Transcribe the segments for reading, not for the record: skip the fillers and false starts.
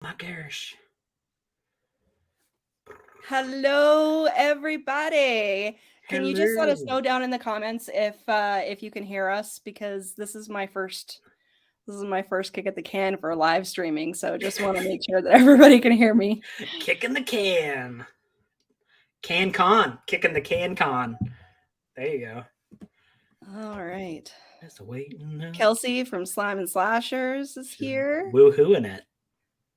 My gosh. Hello, everybody. Can you just let us Hello. know down in the comments if you can hear us? Because this is my first kick at the can for live streaming, so just want to make sure that everybody can hear me. Kicking the can. Can con. Kicking the can con. There you go. All right. Just waiting now. Kelsey from Slime and Slashers is She's here. woohooing it.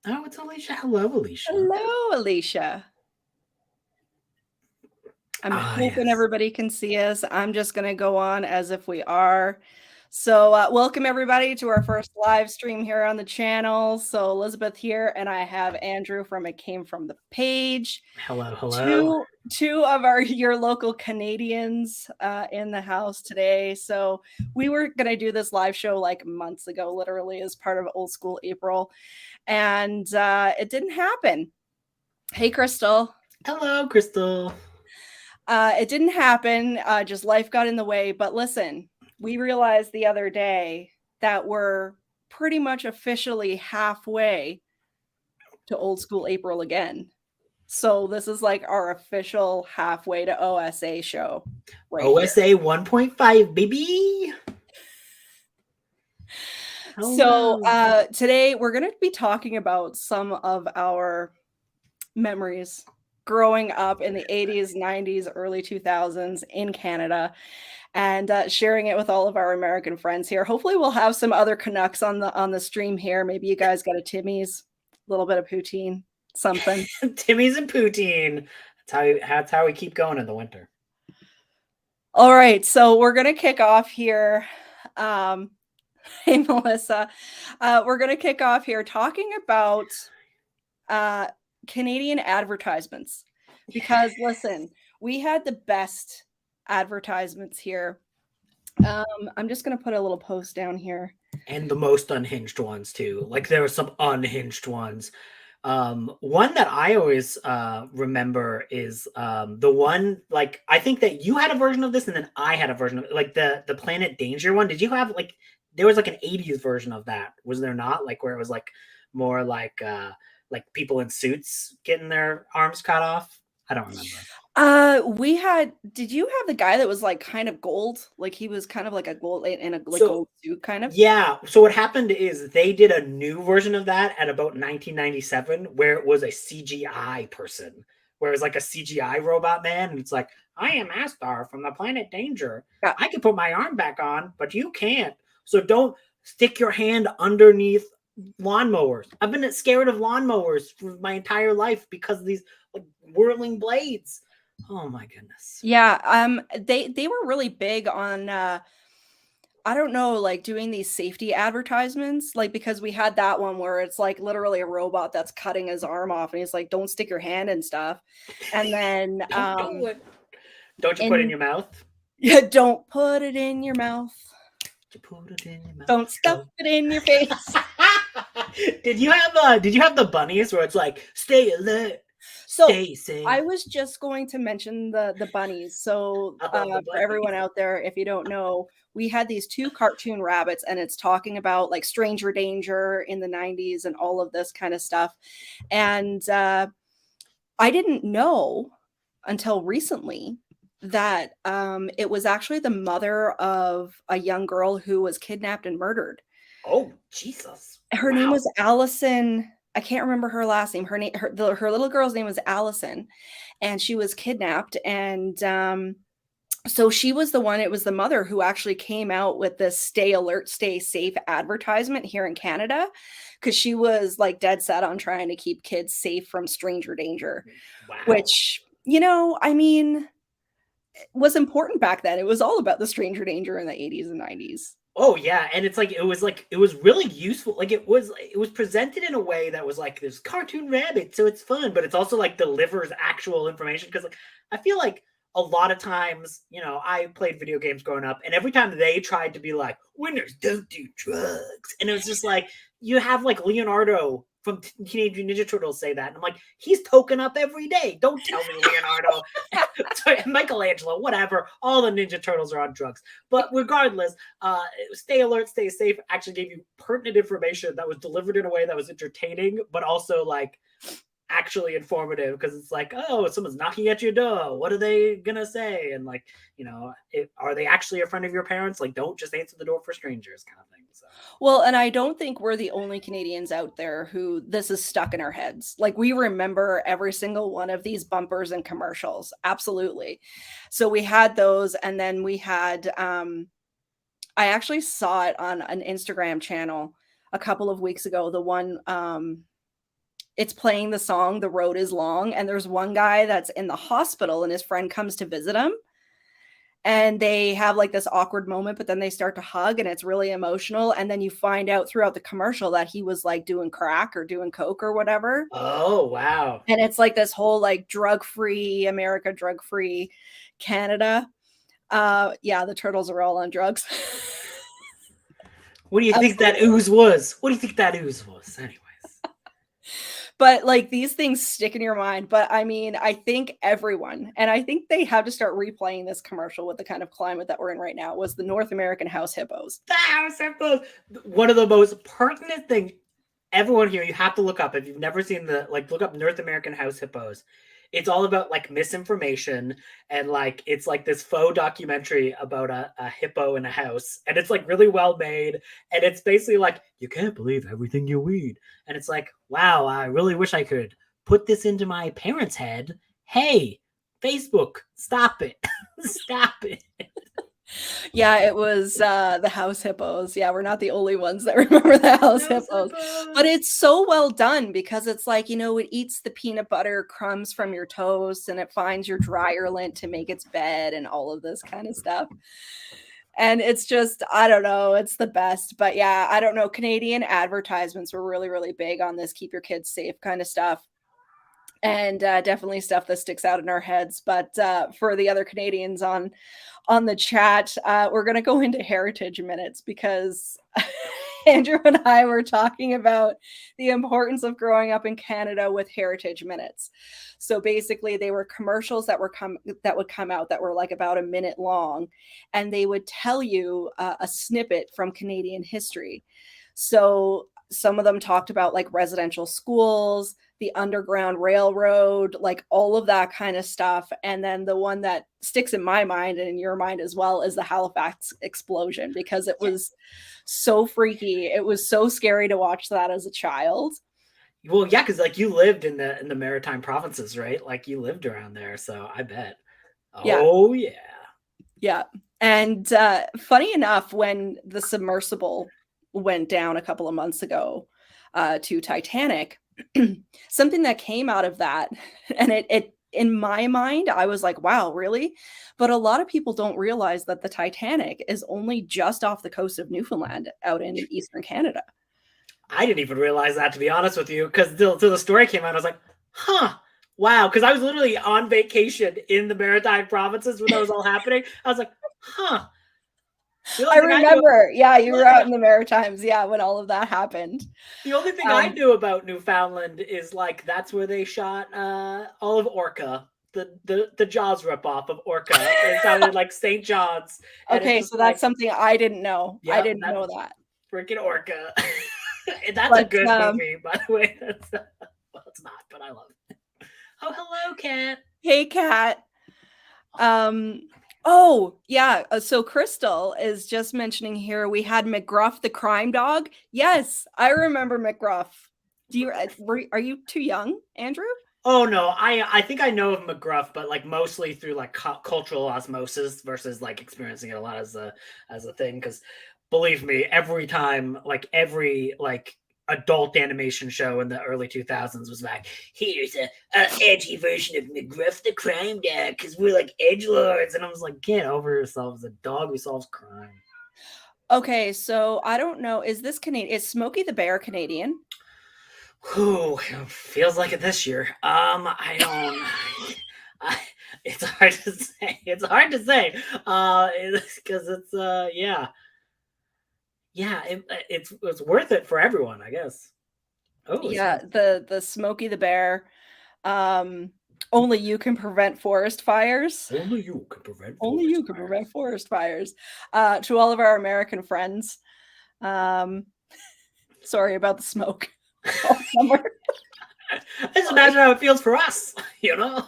Oh, it's Alicia. Hello, Alicia. Hello, Alicia. I'm Ah, hoping yes. everybody can see us. I'm just going to go on as if we are. So, welcome everybody to our first live stream here on the channel. So, Elizabeth here, and I have Andrew from It Came From the Page. Hello, hello. Two of your local Canadians in the house today. So, we were going to do this live show like months ago, literally as part of Old School April, and it didn't happen. Hey, Crystal. Hello, Crystal. It didn't happen. Just life got in the way. But listen, we realized the other day that we're pretty much officially halfway to Old School April again. So this is like our official halfway to OSA show right OSA here. 1.5, baby. So Hello. today we're going to be talking about some of our memories growing up in the 80s, 90s, early 2000s in Canada, and sharing it with all of our American friends here. Hopefully, we'll have some other Canucks on the stream here. Maybe you guys got a Timmies, a little bit of poutine, something. Timmies and Poutine. That's how we keep going in the winter. All right, so we're gonna kick off here. Hey, Melissa, we're gonna kick off here talking about Canadian advertisements because listen, we had the best advertisements here. I'm just gonna put a little post down here. And the most unhinged ones too. Like there were some unhinged ones. One that I always remember is the one, like I think that you had a version of this and then I had a version of it, like the Planet Danger one. Did you have like there was like an 80s version of that? Was there not? Like where it was like more like people in suits getting their arms cut off? I don't remember. Did you have the guy that was like kind of gold? Like he was kind of like a gold in a like So gold suit kind of? yeah, so what happened is they did a new version of that at about 1997 where it was a CGI person, where it was like a CGI robot man, and it's like, I am Astar from the planet Danger. Yeah. I can put my arm back on, but you can't. So don't stick your hand underneath lawnmowers. I've been scared of lawnmowers for my entire life because of these like whirling blades. Oh my goodness. Yeah, they were really big on I don't know, like doing these safety advertisements, like because we had that one where it's like literally a robot that's cutting his arm off and he's like, don't stick your hand and stuff. And then Don't do it. Don't you put it in and your mouth? yeah, don't put it in your mouth. You put it in your mouth. Don't stuff it in your face. Did you have the bunnies where it's like stay alert, So stay safe? I was just going to mention the bunnies. So Oh, the for everyone bunnies. out there, if you don't know, we had these two cartoon rabbits, and it's talking about like stranger danger in the 90s and all of this kind of stuff. And I didn't know until recently that it was actually the mother of a young girl who was kidnapped and murdered. Oh Jesus! Her name Wow. was Allison. I can't remember her last name. Her little girl's name was Allison, and she was kidnapped. And so she was the one. It was the mother who actually came out with this "Stay alert, stay safe" advertisement here in Canada, because she was like dead set on trying to keep kids safe from stranger danger, Wow. which I mean, was important back then. It was all about the stranger danger in the 80s and 90s. Oh yeah, and it's like it was really useful. Like it was presented in a way that was like this cartoon rabbit, so it's fun, but it's also like delivers actual information because like I feel like a lot of times, I played video games growing up, and every time they tried to be like winners don't do drugs, and it was just like you have like Leonardo from Teenage Mutant Ninja Turtles say that. And I'm like, he's token up every day. Don't tell me Leonardo, sorry, Michelangelo, whatever. All the Ninja Turtles are on drugs. But regardless, stay alert, stay safe. Actually gave you pertinent information that was delivered in a way that was entertaining, but also like actually informative, because it's like, oh, someone's knocking at your door, what are they gonna say? And like, are they actually a friend of your parents? Like, don't just answer the door for strangers, kind of thing. So Well, and I don't think we're the only Canadians out there who this is stuck in our heads. Like, we remember every single one of these bumpers and commercials. Absolutely. So we had those, and then we had I actually saw it on an Instagram channel a couple of weeks ago. The one it's playing the song "The Road Is Long," and there's one guy that's in the hospital and his friend comes to visit him, and they have like this awkward moment, but then they start to hug and it's really emotional, and then you find out throughout the commercial that he was like doing crack or doing coke or whatever. oh wow. And it's like this whole like drug-free America, drug-free Canada. Yeah, the turtles are all on drugs. What do you think that ooze was? What do you think that ooze was? Anyways. But like these things stick in your mind. But I mean, I think everyone, and I think they have to start replaying this commercial with the kind of climate that we're in right now, was the North American house hippos. The house hippos. One of the most pertinent things, everyone here, you have to look up if you've never seen look up North American house hippos. It's all about like misinformation, and like it's like this faux documentary about a hippo in a house, and it's like really well made, and it's basically like, you can't believe everything you read, and it's like, wow, I really wish I could put this into my parents' head. Hey, Facebook, stop it. Stop it. Yeah, it was the house hippos. Yeah, we're not the only ones that remember the house hippos. But it's so well done because it's like, it eats the peanut butter crumbs from your toast and it finds your dryer lint to make its bed and all of this kind of stuff. And it's just, I don't know, it's the best. But yeah, I don't know. Canadian advertisements were really, really big on this keep your kids safe kind of stuff. And definitely stuff that sticks out in our heads. But for the other Canadians on the chat, we're going to go into heritage minutes because Andrew and I were talking about the importance of growing up in Canada with heritage minutes. So basically, they were commercials that would come out that were like about a minute long, and they would tell you a snippet from Canadian history. So some of them talked about like residential schools, the Underground Railroad, like all of that kind of stuff. And then the one that sticks in my mind and in your mind as well is the Halifax explosion, because it was so freaky. It was so scary to watch that as a child. Well, yeah, because like you lived in the maritime provinces, right? Like you lived around there, so I bet. Oh yeah. Yeah. And funny enough, when the submersible went down a couple of months ago to Titanic, something that came out of that, and it in my mind, I was like, wow, really? But a lot of people don't realize that the Titanic is only just off the coast of Newfoundland out in eastern Canada. I didn't even realize that, to be honest with you, because till the story came out, I was like, huh, wow. Because I was literally on vacation in the maritime provinces when that was all happening. I was like, huh. I remember, you were out in the Maritimes, when all of that happened. The only thing I knew about Newfoundland is like that's where they shot all of Orca, the Jaws ripoff of Orca. It sounded like St. John's. Okay, so that's something I didn't know. I didn't know that. Freaking Orca. That's a good movie, by the way. Well, it's not, but I love it. Oh, hello, Kat. Hey, Kat. Oh, yeah. So Crystal is just mentioning here we had McGruff the crime dog. Yes, I remember McGruff. Are you too young, Andrew? Oh no, I think I know of McGruff, but like mostly through like cultural osmosis versus like experiencing it a lot as a thing. Because believe me, every time, like every like adult animation show in the early 2000s was like, here's a edgy version of McGruff the crime dog because we're like edgelords, and I was like, get over yourselves, a dog who solves crime. Okay, so I don't know, is this Canadian? Is Smokey the Bear Canadian? Who feels like it this year? I don't. It's hard to say. It's hard to say. Because it's yeah. It's worth it for everyone, I guess. Oh, it Yeah, sounds. the Smokey the Bear. Only you can prevent forest fires. Only you can prevent Only forest you can fires. prevent forest fires. To all of our American friends, um, sorry about the smoke all summer. Just imagine how it feels for us, you know?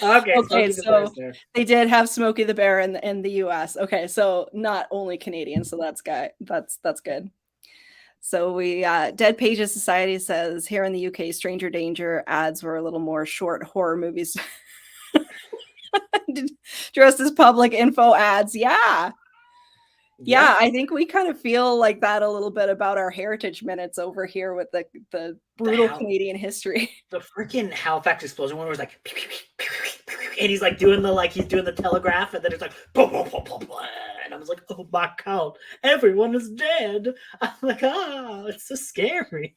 Okay, Okay, Smokey the Bear's so there. they did have Smokey the Bear in the US. Okay, so not only Canadian, so that's good. So we Dead Pages Society says here in the UK, Stranger Danger ads were a little more short horror movies dressed as public info ads. Yeah. Yeah. Yeah, I think we kind of feel like that a little bit about our heritage minutes over here with the The brutal how Canadian history. the freaking Halifax explosion one was like, and he's like doing the he's doing the telegraph, and then it's like, boom, boom, boom, boom, boom, and I was like, oh my god, everyone is dead. I'm like, it's so scary.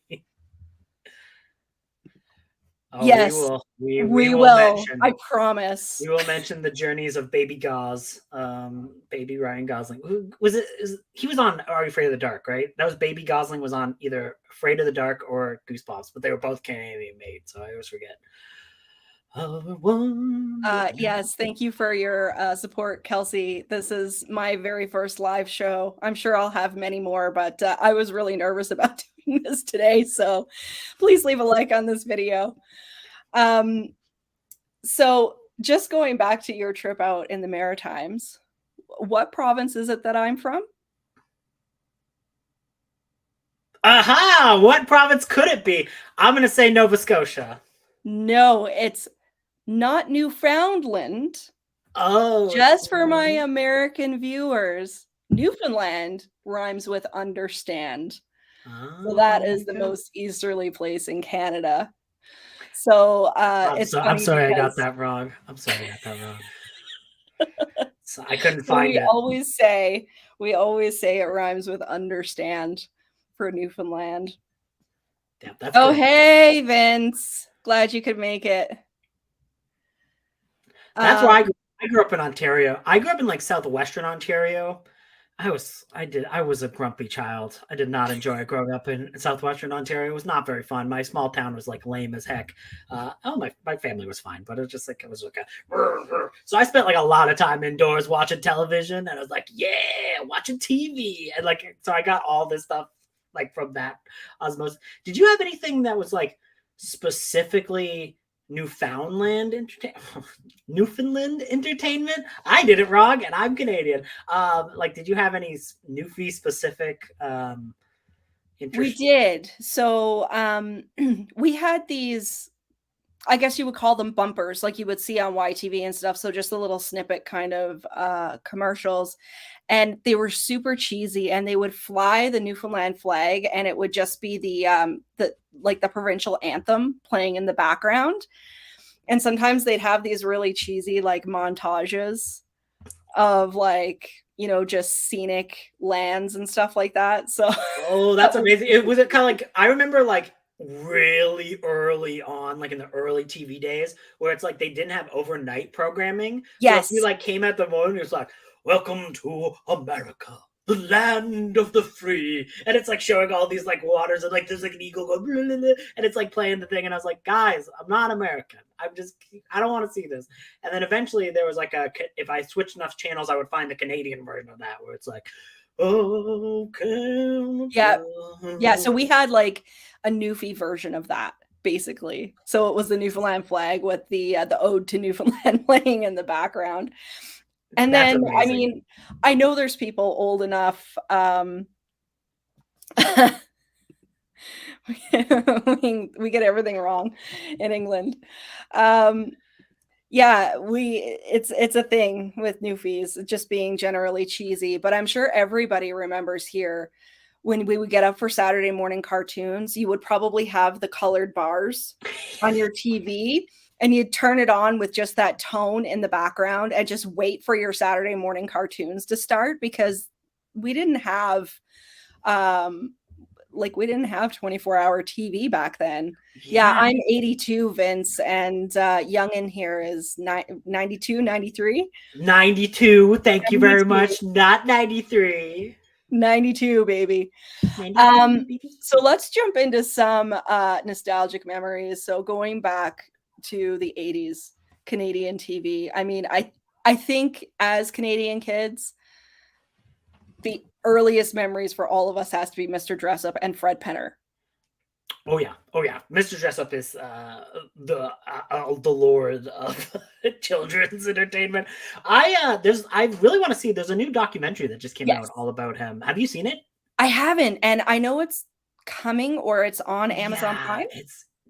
Oh, Yes, we we will will. I mention promise. the journeys of Baby Gauze, Baby Ryan Gosling. Who was it? He was on Are You Afraid of the Dark, right? That was Baby Gosling was on either Afraid of the Dark or Goosebumps, but they were both Canadian made, so I always forget. Yes, thank you for your support, Kelsey. This is my very first live show. I'm sure I'll have many more, but I was really nervous about doing this today. So please leave a like on this video. So just going back to your trip out in the Maritimes, what province is it that I'm from? Aha! What province could it be? I'm gonna say Nova Scotia. No, it's not Newfoundland. Oh, it's Just for my American viewers, Newfoundland rhymes with understand. So that oh, is the okay. most easterly place in Canada. So it's I'm funny sorry I got because that wrong. I'm sorry I got that wrong. So I couldn't so find it. we always say it rhymes with understand for Newfoundland. Yeah, that's Oh, cool. hey, Vince. Glad you could make it. That's where Um, I grew up in Ontario. I grew up in like southwestern Ontario. I was a grumpy child. I did not enjoy growing up in southwestern Ontario. It was not very fun. My small town was like lame as heck. My family was fine, but it was just like it was like a so I spent like a lot of time indoors watching television, and I was like, yeah, watching TV, and like so I got all this stuff like from that osmosis. Did you have anything that was like specifically Newfoundland entertainment? Newfoundland entertainment? I did it wrong, and I'm Canadian. Like, did you have any Newfie specific we interest? did. So we had these, I guess you would call them bumpers, like you would see on YTV and stuff. So just a little snippet kind of commercials. And they were super cheesy and they would fly the Newfoundland flag and it would just be the like the provincial anthem playing in the background. And sometimes they'd have these really cheesy like montages of like, you know, just scenic lands and stuff like that. So Oh, that that's was amazing. It was it kind of like I remember like really early on, like in the early TV days, where it's like they didn't have overnight programming. So if you yes. like came at the morning, it's like, "Welcome to America, the land of the free," and it's like showing all these like waters and like there's like an eagle going, blah, blah, blah, and it's like playing the thing, and I was like, "Guys, I'm not American. I don't want to see this." And then eventually there was like if I switched enough channels, I would find the Canadian version of that, where it's like, oh, Yeah. Yeah. Canada. So we had like a Newfie version of that basically. So it was the Newfoundland flag with the ode to Newfoundland playing in the background. And That's then, I amazing. mean, I know there's people old enough. We get everything wrong in England. Um, yeah, it's a thing with Newfies just being generally cheesy, but I'm sure everybody remembers here when we would get up for Saturday morning cartoons, you would probably have the colored bars on your TV and you'd turn it on with just that tone in the background and just wait for your Saturday morning cartoons to start because we didn't have um we didn't have 24-hour TV back then. Yeah, Yeah, I'm 82, Vince, and young in here is 92, 93. 92. Thank you very 92. much. Not 93. 92, baby. 92, baby. So let's jump into some nostalgic memories. So going back to the 80s Canadian TV. I mean, I think as Canadian kids, the earliest memories for all of us has to be Mr. Dressup and Fred Penner. Oh yeah, oh yeah. Mr. Jessup is the lord of children's entertainment. I really want to see. There's a new documentary that just came out Yes. all about him. Have you seen it? I haven't, and I know it's coming or it's on Amazon Yeah, Prime.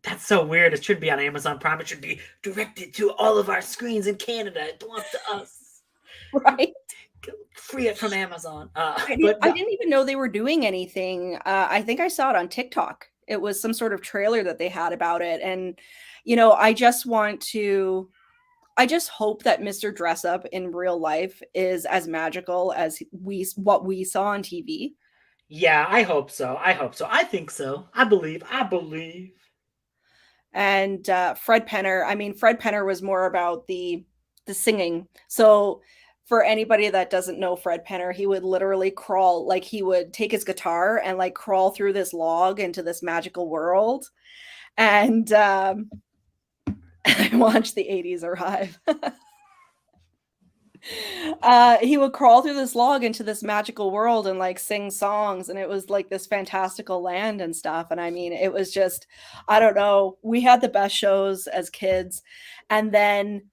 that's so weird. It should be on Amazon Prime. It should be directed to all of our screens in Canada. It belongs to us. Right. Free it from Amazon. I But no, didn't even know they were doing anything. I think I saw it on TikTok. It was some sort of trailer that they had about it. And, I just hope that Mr. Dressup in real life is as magical as what we saw on TV. yeah, I hope so. I hope so. I think so. I believe. I believe. And Fred Penner, I mean, Fred Penner was more about the singing. So for anybody that doesn't know Fred Penner, he would literally crawl, like he would take his guitar and like crawl through this log into this magical world. And I watched the 80s arrive. He would crawl through this log into this magical world and like sing songs, and it was like this fantastical land and stuff. And I mean, it was just, I don't know, we had the best shows as kids. And then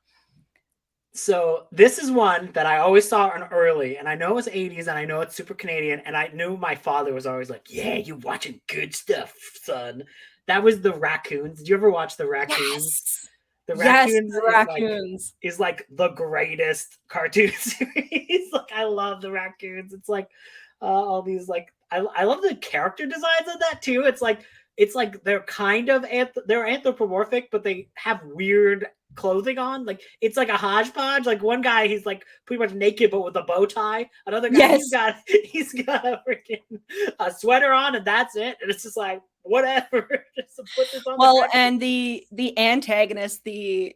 So this is one that I always saw on early, and I know it's 80s, and I know it's super Canadian, and I knew my father was always like, "Yeah, you watching good stuff, son." That was the Raccoons. Did you ever watch the Raccoons? yes, The yes, Raccoons the Raccoons. is like the greatest cartoon series. Like I love the Raccoons. It's like all these like I love the character designs of that too. It's like they're kind of they're anthropomorphic, but they have weird clothing on. Like it's like a hodgepodge. Like one guy, he's like pretty much naked but with a bow tie. Another guy, Yes. he's got a freaking sweater on, and that's it. And it's just like whatever. Just put this on. Well, and the antagonist, the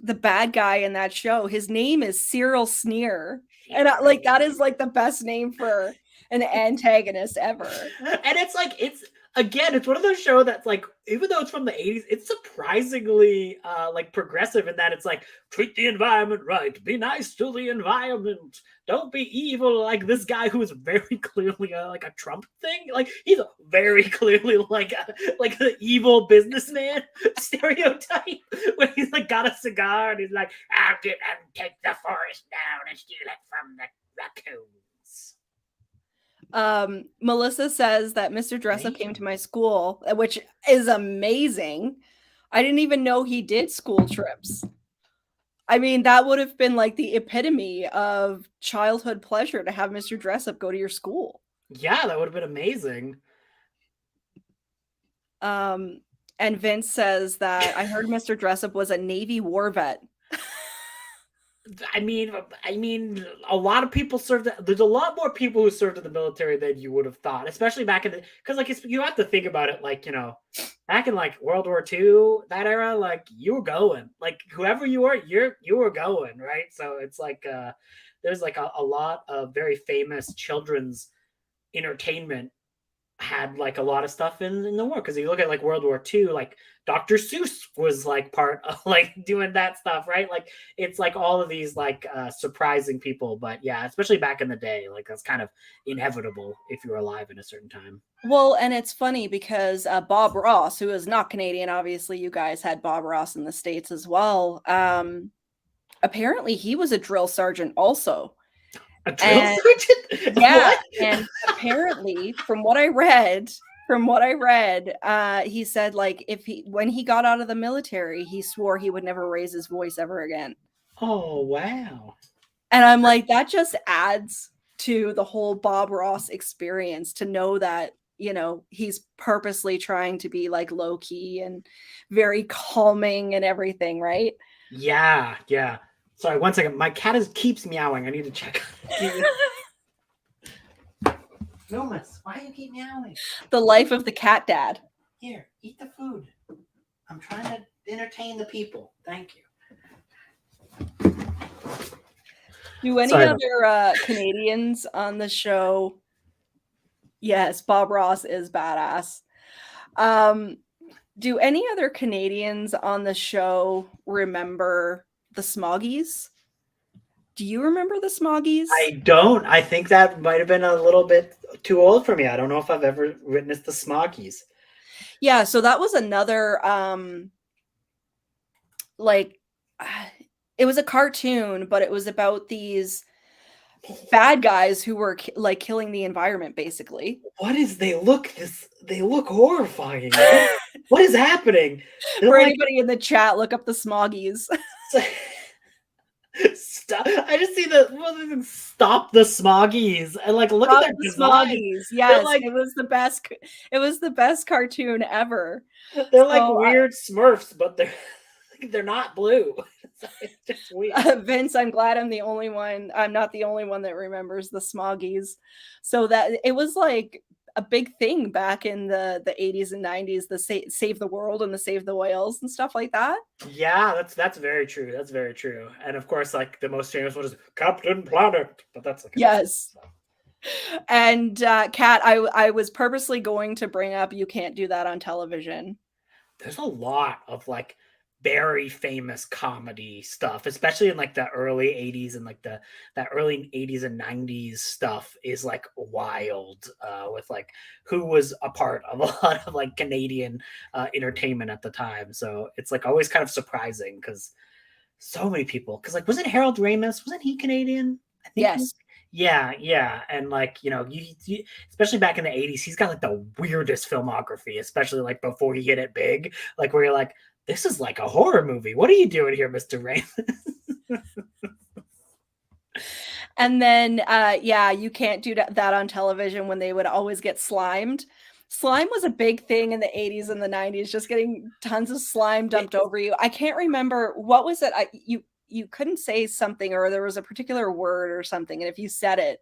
bad guy in that show, his name is Cyril Sneer, and like that is like the best name for an antagonist ever. And it's like it's one of those shows that's like, even though it's from the 80s, it's surprisingly like progressive in that it's like, treat the environment right, be nice to the environment, don't be evil. Like this guy who is very clearly like a Trump thing, like he's very clearly like the evil businessman stereotype, where he's like got a cigar and he's like, I'll get and take the forest down and steal it from the raccoons. Melissa says that Mr. Dressup came to my school, which is amazing. I didn't even know he did school trips. I mean, that would have been like the epitome of childhood pleasure to have Mr. Dressup go to your school. Yeah, that would have been amazing. And Vince says that I heard Mr. Dressup was a Navy war vet. I mean, a lot of people served. There's a lot more people who served in the military than you would have thought, especially back in the, because like you have to think about it, like back in like World War II, that era, like you were going, like whoever you were, you were going, right? So it's like there's like a lot of very famous children's entertainment had like a lot of stuff in the war, because you look at like World War II, like Dr. Seuss was like part of like doing that stuff, right? Like it's like all of these like surprising people. But yeah, especially back in the day, like that's kind of inevitable if you were alive in a certain time. Well, and it's funny because Bob Ross, who is not Canadian, obviously you guys had Bob Ross in the States as well. Apparently he was a drill sergeant also. A drill sergeant? Yeah. What? And apparently from what I read, he said like when he got out of the military, he swore he would never raise his voice ever again. Oh, wow. And I'm like, that just adds to the whole Bob Ross experience, to know that, he's purposely trying to be like low key and very calming and everything, right? Yeah. Sorry, one second. My cat keeps meowing. I need to check. Wilmus, why do you keep meowing? The life of the cat dad. Here, eat the food. I'm trying to entertain the people. Thank you. Do any other Canadians on the show Yes, Bob Ross is badass. Um, do any other Canadians on the show remember the Smoggies? Do you remember the Smoggies? I don't. I think that might have been a little bit too old for me. I don't know if I've ever witnessed the Smockies. Yeah, so that was another like it was a cartoon, but it was about these bad guys who were like killing the environment basically. What is they look horrifying. What is happening? They're For like anybody in the chat, look up the Smoggies. stop. I just see stop the Smoggies and like look at Stop their the design. Smoggies. They're Yes, like it was the best cartoon ever. they're like So, weird Smurfs, but they're not blue. It's just weird. Vince, I'm glad I'm not the only one that remembers the Smoggies. So that it was like a big thing back in the 80s and 90s, the save the world and the save the whales and stuff like that. Yeah, that's very true. That's very true. And of course, like the most famous one is Captain Planet, but that's like Yes. And Kat, I was purposely going to bring up You Can't Do That on Television. there's a lot of like very famous comedy stuff, especially in like the early 80s and like that early 80s and 90s stuff is like wild with like who was a part of a lot of like Canadian entertainment at the time. So it's like always kind of surprising because so many people, because like wasn't Harold Ramis, wasn't he Canadian? I think Yes. yeah, and like you especially back in the 80s, he's got like the weirdest filmography, especially like before he hit it big, like where you're like, this is like a horror movie. What are you doing here, Mr. Ramis? And then yeah, You Can't Do That on Television when they would always get slimed. Slime was a big thing in the 80s and the 90s, just getting tons of slime dumped over you. I can't remember what was it. You couldn't say something, or there was a particular word or something, and if you said it,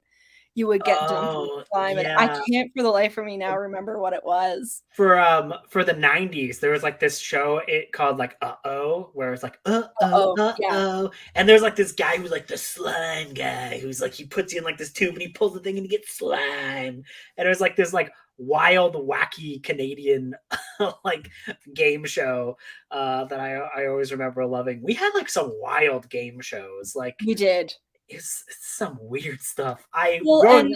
you would get dumped with Oh slime. And I yeah, can't for the life of me now remember what it was. for the 90s there was like this show it called like Uh-oh, where it's like uh-oh, Oh, yeah. uh-oh, and there's like this guy who's like the slime guy who's like he puts you in like this tube and he pulls the thing and he gets slime, and it was like this like wild wacky Canadian like game show that I always remember loving. We had like some wild game shows, like We did. it's some weird stuff. I Well, growing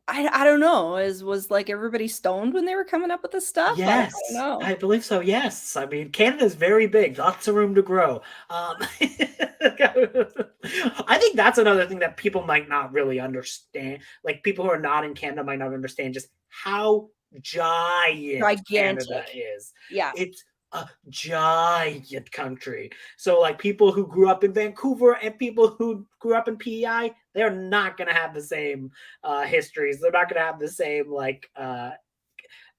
and I don't know. Was like everybody stoned when they were coming up with this stuff? I don't Yes, know. I believe so. Yes, I mean Canada's very big, lots of room to grow. I think that's another thing that people might not really understand. Like people who are not in Canada might not understand just how giant Canada Gigantic. is. Yeah. It's a giant country. So like people who grew up in Vancouver and people who grew up in PEI, they're not going to have the same histories. They're not going to have the same like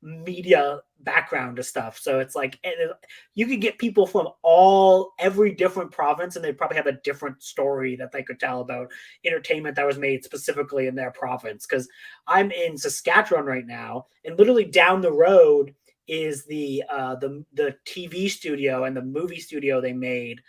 media background to stuff. So it's like you could get people from every different province, and they probably have a different story that they could tell about entertainment that was made specifically in their province. Because I'm in Saskatchewan right now, and literally down the road is the TV studio and the movie studio they made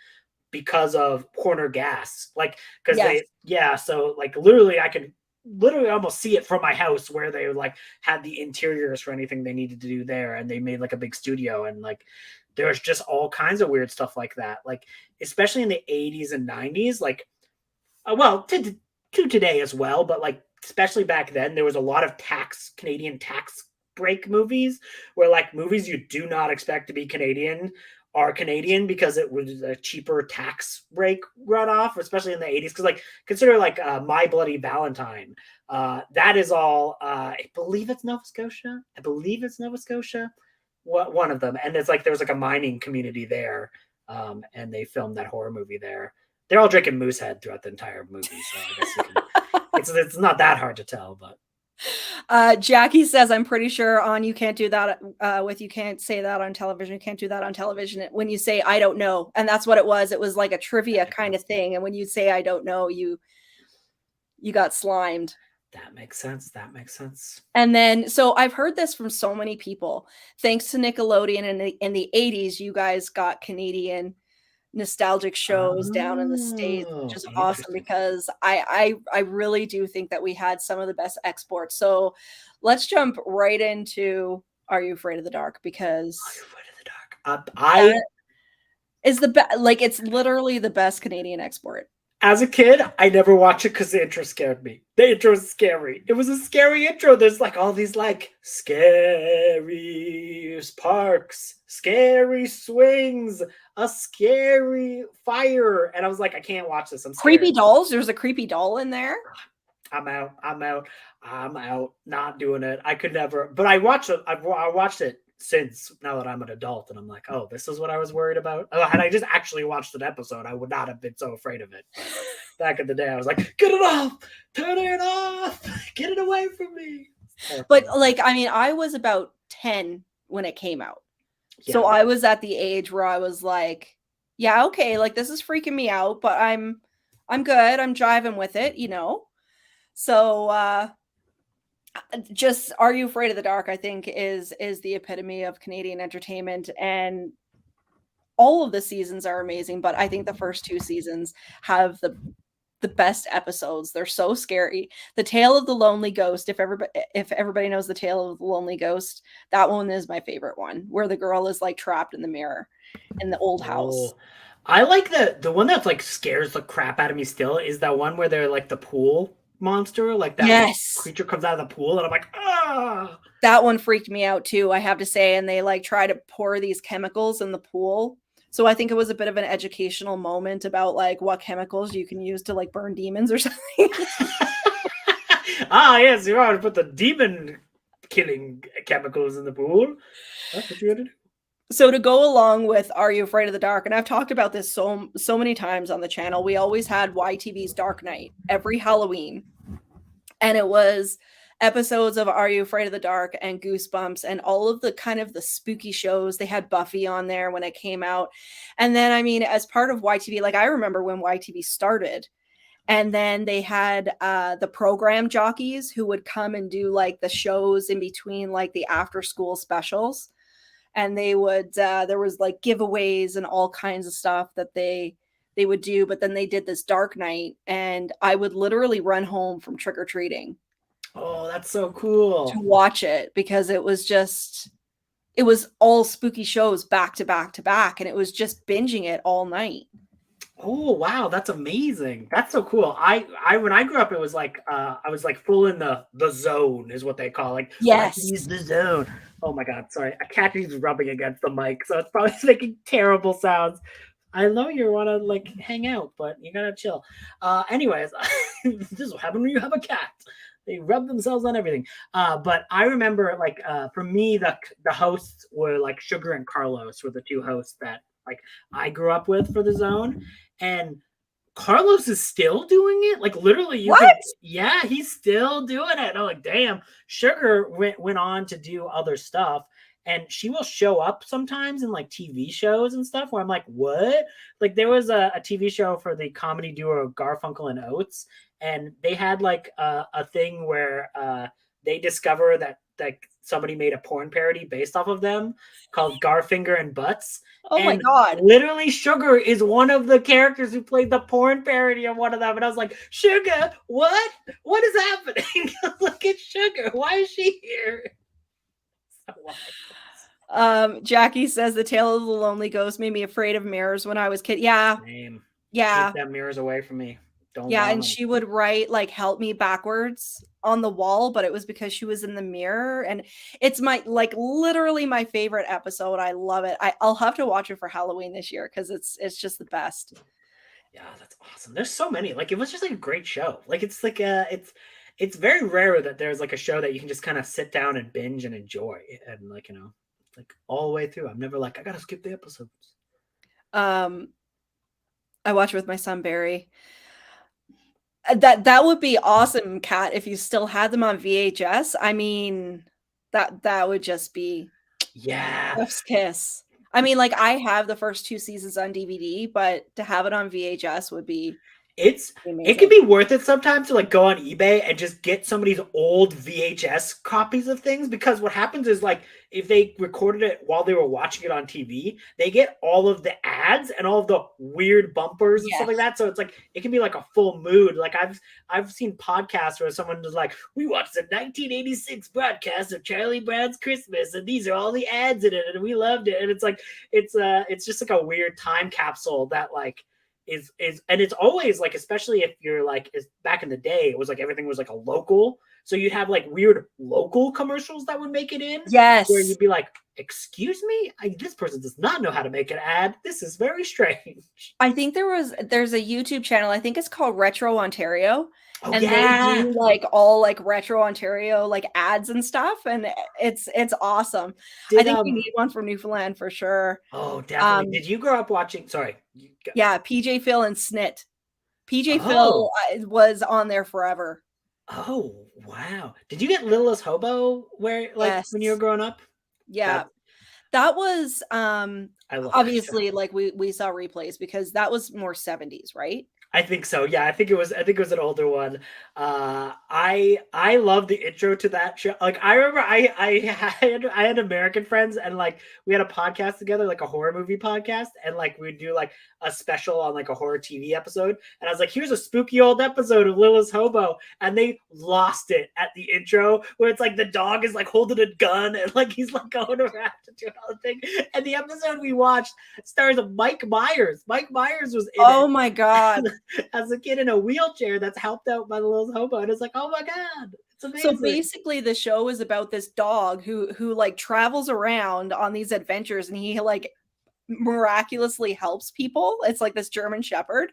because of Corner Gas. Like, because Yes. so like literally I could literally almost see it from my house where they like had the interiors for anything they needed to do there, and they made like a big studio, and like there's just all kinds of weird stuff like that, like especially in the 80s and 90s, like well to today as well, but like especially back then there was a lot of Canadian tax break movies, where like movies you do not expect to be Canadian are Canadian because it was a cheaper tax break runoff, especially in the 80s. Because like consider like My Bloody Valentine. That is all I believe it's Nova Scotia. I believe it's Nova Scotia. One of them. And it's like there was like a mining community there. And they filmed that horror movie there. They're all drinking Moosehead throughout the entire movie. So I guess you can, it's not that hard to tell, but Jackie says, I'm pretty sure on You Can't Do That with You Can't Say That on Television. You can't do that on television when you say I don't know. And that's what it was. It was like a trivia kind of thing. And when you say I don't know, you got slimed. that makes sense. That makes sense. And then so I've heard this from so many people. Thanks to Nickelodeon in the 80s, you guys got Canadian nostalgic shows down in the States, which Oh, is awesome interesting. because I really do think that we had some of the best exports. So let's jump right into Are You Afraid of the Dark? Are You Because Afraid of the Dark? that is like it's literally the best Canadian export. As a kid, I never watched it because the intro scared me. The intro is scary. It was a scary intro. There's like all these like scary parks, scary swings, a scary fire, and I was like, I can't watch this. I'm Creepy scared. dolls. There's a creepy doll in there. I'm out. I'm out. I'm out. Not doing it. I could never. But I watched it. I watched it since now that I'm an adult, and I'm like, oh, this is what I was worried about. Had I just actually watched an episode, I would not have been so afraid of it. But back in the day, I was like, get it off, turn it off, get it away from me. But like, I mean, I was about 10 when it came out. Yeah. So I was at the age where I was like, yeah, okay, like this is freaking me out, but I'm good. I'm driving with it, you know. So just Are You Afraid of the Dark, I think is the epitome of Canadian entertainment, and all of the seasons are amazing, but I think the first two seasons have the best episodes. They're so scary. The Tale of the Lonely Ghost, if everybody knows The Tale of the Lonely Ghost, that one is my favorite one, where the girl is like trapped in the mirror in the old house. I like the one that's like scares the crap out of me still is that one where they're like the pool monster, like that Yes. creature comes out of the pool, and I'm like, ah. That one freaked me out too, I have to say, and they like try to pour these chemicals in the pool. So I think it was a bit of an educational moment about like what chemicals you can use to like burn demons or something. Ah, yes, you want to put the demon killing chemicals in the pool. That's what you had to do. So to go along with Are You Afraid of the Dark, and I've talked about this so many times on the channel, we always had YTV's Dark Night every Halloween. And it was episodes of Are You Afraid of the Dark and Goosebumps and all of the kind of the spooky shows. They had Buffy on there when it came out. And then, I mean, as part of YTV, like I remember when YTV started, and then they had the program jockeys who would come and do like the shows in between like the after school specials. And they would, there was like giveaways and all kinds of stuff that they would do. But then they did this Dark Night, and I would literally run home from trick-or-treating. Oh, that's so cool. To watch it, because it was all spooky shows back to back to back, and it was just binging it all night. Oh wow, that's amazing. That's so cool. I when I grew up, it was like I was like full in the zone is what they call it. Like, yes, use the zone. Oh my god, sorry. A cat is rubbing against the mic, so it's probably making terrible sounds. I know you want to like hang out, but you gotta chill. Anyways, this is what happens when you have a cat. They rub themselves on everything. But I remember like for me, the hosts were like Sugar and Carlos were the two hosts that like I grew up with for the zone, and Carlos is still doing it. Like literally, yeah, he's still doing it. I'm like, damn. Sugar went on to do other stuff, and she will show up sometimes in like TV shows and stuff where I'm like, what? Like there was a TV show for the comedy duo Garfunkel and Oates, and they had like a thing where they discover that like somebody made a porn parody based off of them called Garfinger and Butts. Oh my and god. Literally, Sugar is one of the characters who played the porn parody of one of them. And I was like, Sugar, what? What is happening? Look at Sugar. Why is she here? So wild. Jackie says The Tale of the Lonely Ghost made me afraid of mirrors when I was kid. Yeah. Same. Yeah. Keep that mirrors away from me. Don't yeah, and she would write like help me backwards on the wall, but it was because she was in the mirror. And it's my like literally my favorite episode. I love it. I'll have to watch it for Halloween this year because it's just the best. Yeah, that's awesome. There's so many. Like it was just like a great show. Like it's like it's very rare that there's like a show that you can just kind of sit down and binge and enjoy and like, you know, like all the way through. I'm never like I gotta skip the episodes. I watch it with my son Barry. That would be awesome, Kat, if you still had them on VHS. I mean, that would just be chef's kiss. I mean, like I have the first 2 seasons on DVD, but to have it on VHS would be It can be worth it sometimes to like go on eBay and just get somebody's old VHS copies of things, because what happens is like if they recorded it while they were watching it on TV, they get all of the ads and all of the weird bumpers and stuff like Yes. that. So it's like it can be like a full mood. Like I've seen podcasts where someone was like, "We watched the 1986 broadcast of Charlie Brown's Christmas, and these are all the ads in it, and we loved it." And it's like it's just like a weird time capsule that like is and it's always like, especially if you're like, is back in the day, it was like everything was like a local, so you'd have like weird local commercials that would make it in, where Yes. you'd be like, excuse me, this person does not know how to make an ad, this is very strange. I think there's a YouTube channel, I think it's called Retro Ontario, Oh and they yeah. do like all like Retro Ontario like ads and stuff, and it's awesome. I Did think we need one for Newfoundland for sure. oh definitely, did you grow up watching, sorry, Yeah, PJ Phil and Snit. PJ Phil oh was on there forever. oh wow, did you get Littlest Hobo where like when you were Yes. growing up? Yeah. That That was I love that show. obviously like we saw replays because that was more 70s, right? I think so. Yeah, I think it was an older one. I love the intro to that show. Like I remember I had American friends, and like we had a podcast together, like a horror movie podcast, and like we'd do like a special on like a horror TV episode. And I was like, here's a spooky old episode of Little's Hobo, and they lost it at the intro where it's like the dog is like holding a gun and like he's like going around and doing all the thing. And the episode we watched stars Mike Myers. Mike Myers was in Oh it my God. as a kid in a wheelchair that's helped out by the little hobo, and it's like, oh my god, it's So amazing. basically the show is about this dog who like travels around on these adventures and he like miraculously helps people. It's like this German shepherd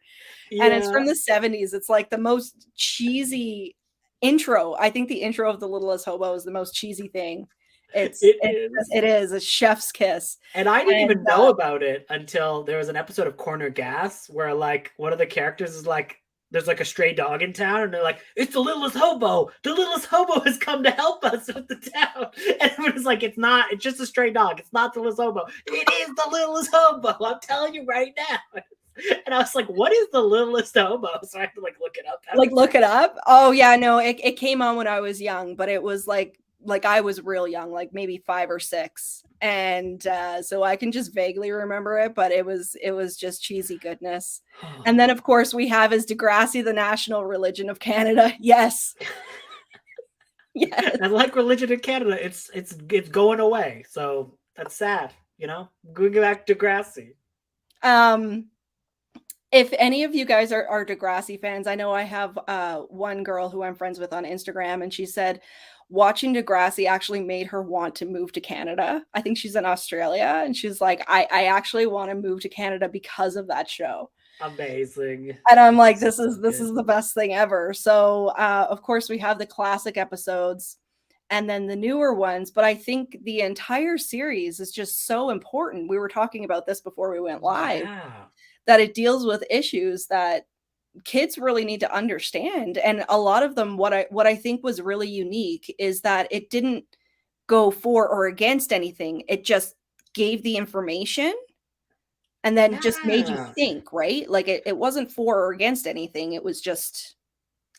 and it's Yeah, from the 70s. It's like the most cheesy intro. I think the intro of The Littlest Hobo is the most cheesy thing. it is. It is a chef's kiss. And I didn't And even know about it until there was an episode of Corner Gas where like one of the characters is like, there's like a stray dog in town, and they're like, it's the littlest hobo. The littlest hobo has come to help us with the town. And it was like, it's not, it's just a stray dog. It's not the littlest hobo. It is the littlest hobo. I'm telling you right now. And I was like, what is the littlest hobo? So I had to like look it up. like look it up. Oh yeah, no, it came on when I was young, but it was like I was real young, like maybe 5 or 6. And so I can just vaguely remember it, but it was just cheesy goodness. And then of course we have is Degrassi the national religion of Canada. Yes. Yes. And like religion in Canada, it's going away. So that's sad, you know? Going back to Degrassi. If any of you guys are Degrassi fans, I know I have one girl who I'm friends with on Instagram, and she said watching Degrassi actually made her want to move to Canada. I think she's in Australia, and she's like, I actually want to move to Canada because of that show. Amazing. And I'm like, So this is the best thing ever. So of course we have the classic episodes and then the newer ones, but I think the entire series is just so important. We were talking about this before we went live, yeah. that it deals with issues that kids really need to understand. And a lot of them, what I think was really unique is that it didn't go for or against anything. It just gave the information and then just made you Yeah. think, right? Like it wasn't for or against anything. It was just,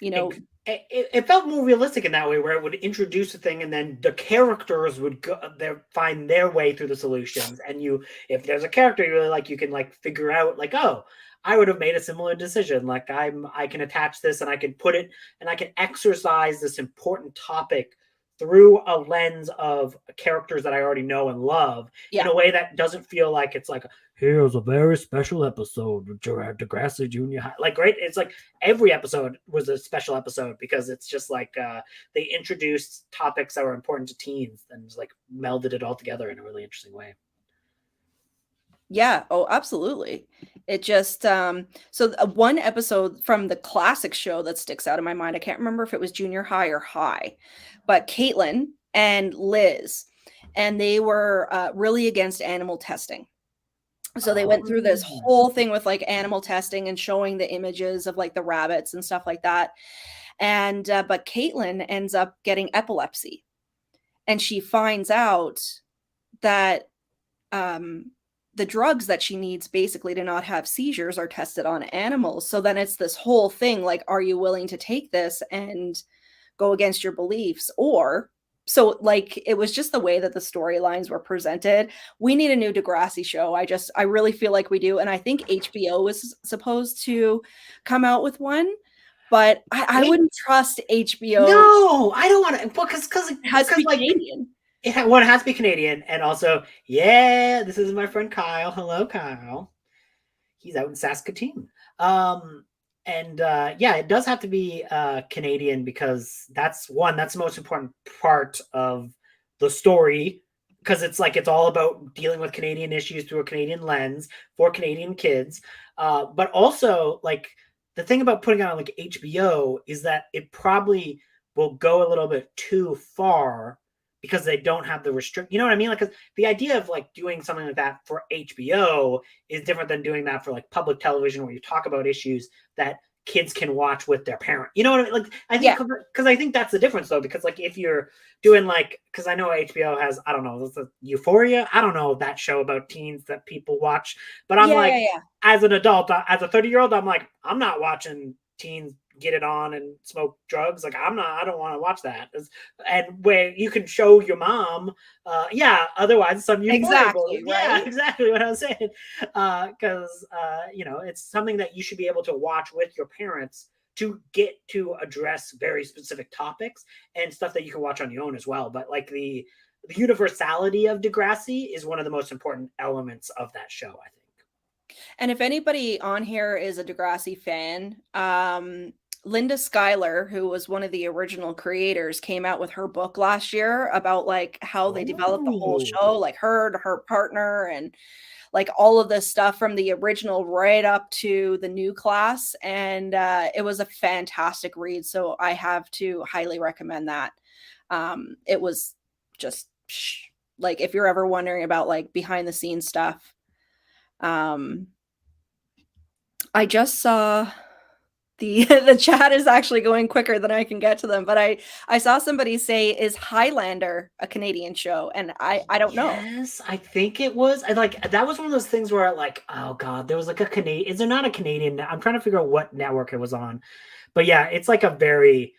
you know, It felt more realistic in that way, where it would introduce a thing and then the characters would go find their way through the solutions. And you, if there's a character you really like, you can like figure out like, oh, I would have made a similar decision. Like I can attach this and I can put it and I can exercise this important topic through a lens of characters that I already know and love in yeah. a way that doesn't feel like it's like, here's a very special episode of Degrassi Junior High. Like, right? It's like every episode was a special episode because it's just like they introduced topics that were important to teens and just like melded it all together in a really interesting way. Yeah. Oh, absolutely. It just one episode from the classic show that sticks out in my mind. I can't remember if it was junior high or high, but Caitlin and Liz, and they were really against animal testing. So they went through this Oh. whole thing with like animal testing and showing the images of like the rabbits and stuff like that. And but Caitlin ends up getting epilepsy, and she finds out that the drugs that she needs basically to not have seizures are tested on animals. So then it's this whole thing like, are you willing to take this and go against your beliefs? Or so like it was just the way that the storylines were presented. We need a new Degrassi show. I really feel like we do. And I think HBO was supposed to come out with one, but I wouldn't trust HBO. No, I don't want to, because It has to be like Canadian. it has to be Canadian, and also, this is my friend Kyle. Hello, Kyle. He's out in Saskatoon. And it does have to be Canadian, because that's the most important part of the story, because it's all about dealing with Canadian issues through a Canadian lens for Canadian kids. But also, like, the thing about putting it on like HBO is that it probably will go a little bit too far, because they don't have the restrict. You know what I mean? Like, 'cause the idea of like doing something like that for HBO is different than doing that for like public television, where you talk about issues that kids can watch with their parent. You know what I mean? Like, I think, because I think that's the difference, though, because like if you're doing like, because I know HBO has, I don't know, Euphoria. I don't know, that show about teens that people watch, but I'm as an adult, as a 30-year-old, I'm like, I'm not watching teens get it on and smoke drugs. Like, I don't want to watch that. And where you can show your mom, otherwise some exactly, right? Exactly what I was saying. Because it's something that you should be able to watch with your parents to get to address very specific topics and stuff that you can watch on your own as well. But like the universality of Degrassi is one of the most important elements of that show, I think. And if anybody on here is a Degrassi fan, Linda Schuyler, who was one of the original creators, came out with her book last year about like how they developed the whole show, like her partner, and like all of this stuff from the original right up to the new class. And it was a fantastic read. So I have to highly recommend that. It was just like, if you're ever wondering about like behind the scenes stuff. I just saw the chat is actually going quicker than I can get to them, but I saw somebody say, is Highlander a Canadian show? And I don't know. Yes, I think it was. I like, that was one of those things where like, oh god, there was like a Canadian. Is there not a Canadian? I'm trying to figure out what network it was on, but yeah, it's like a very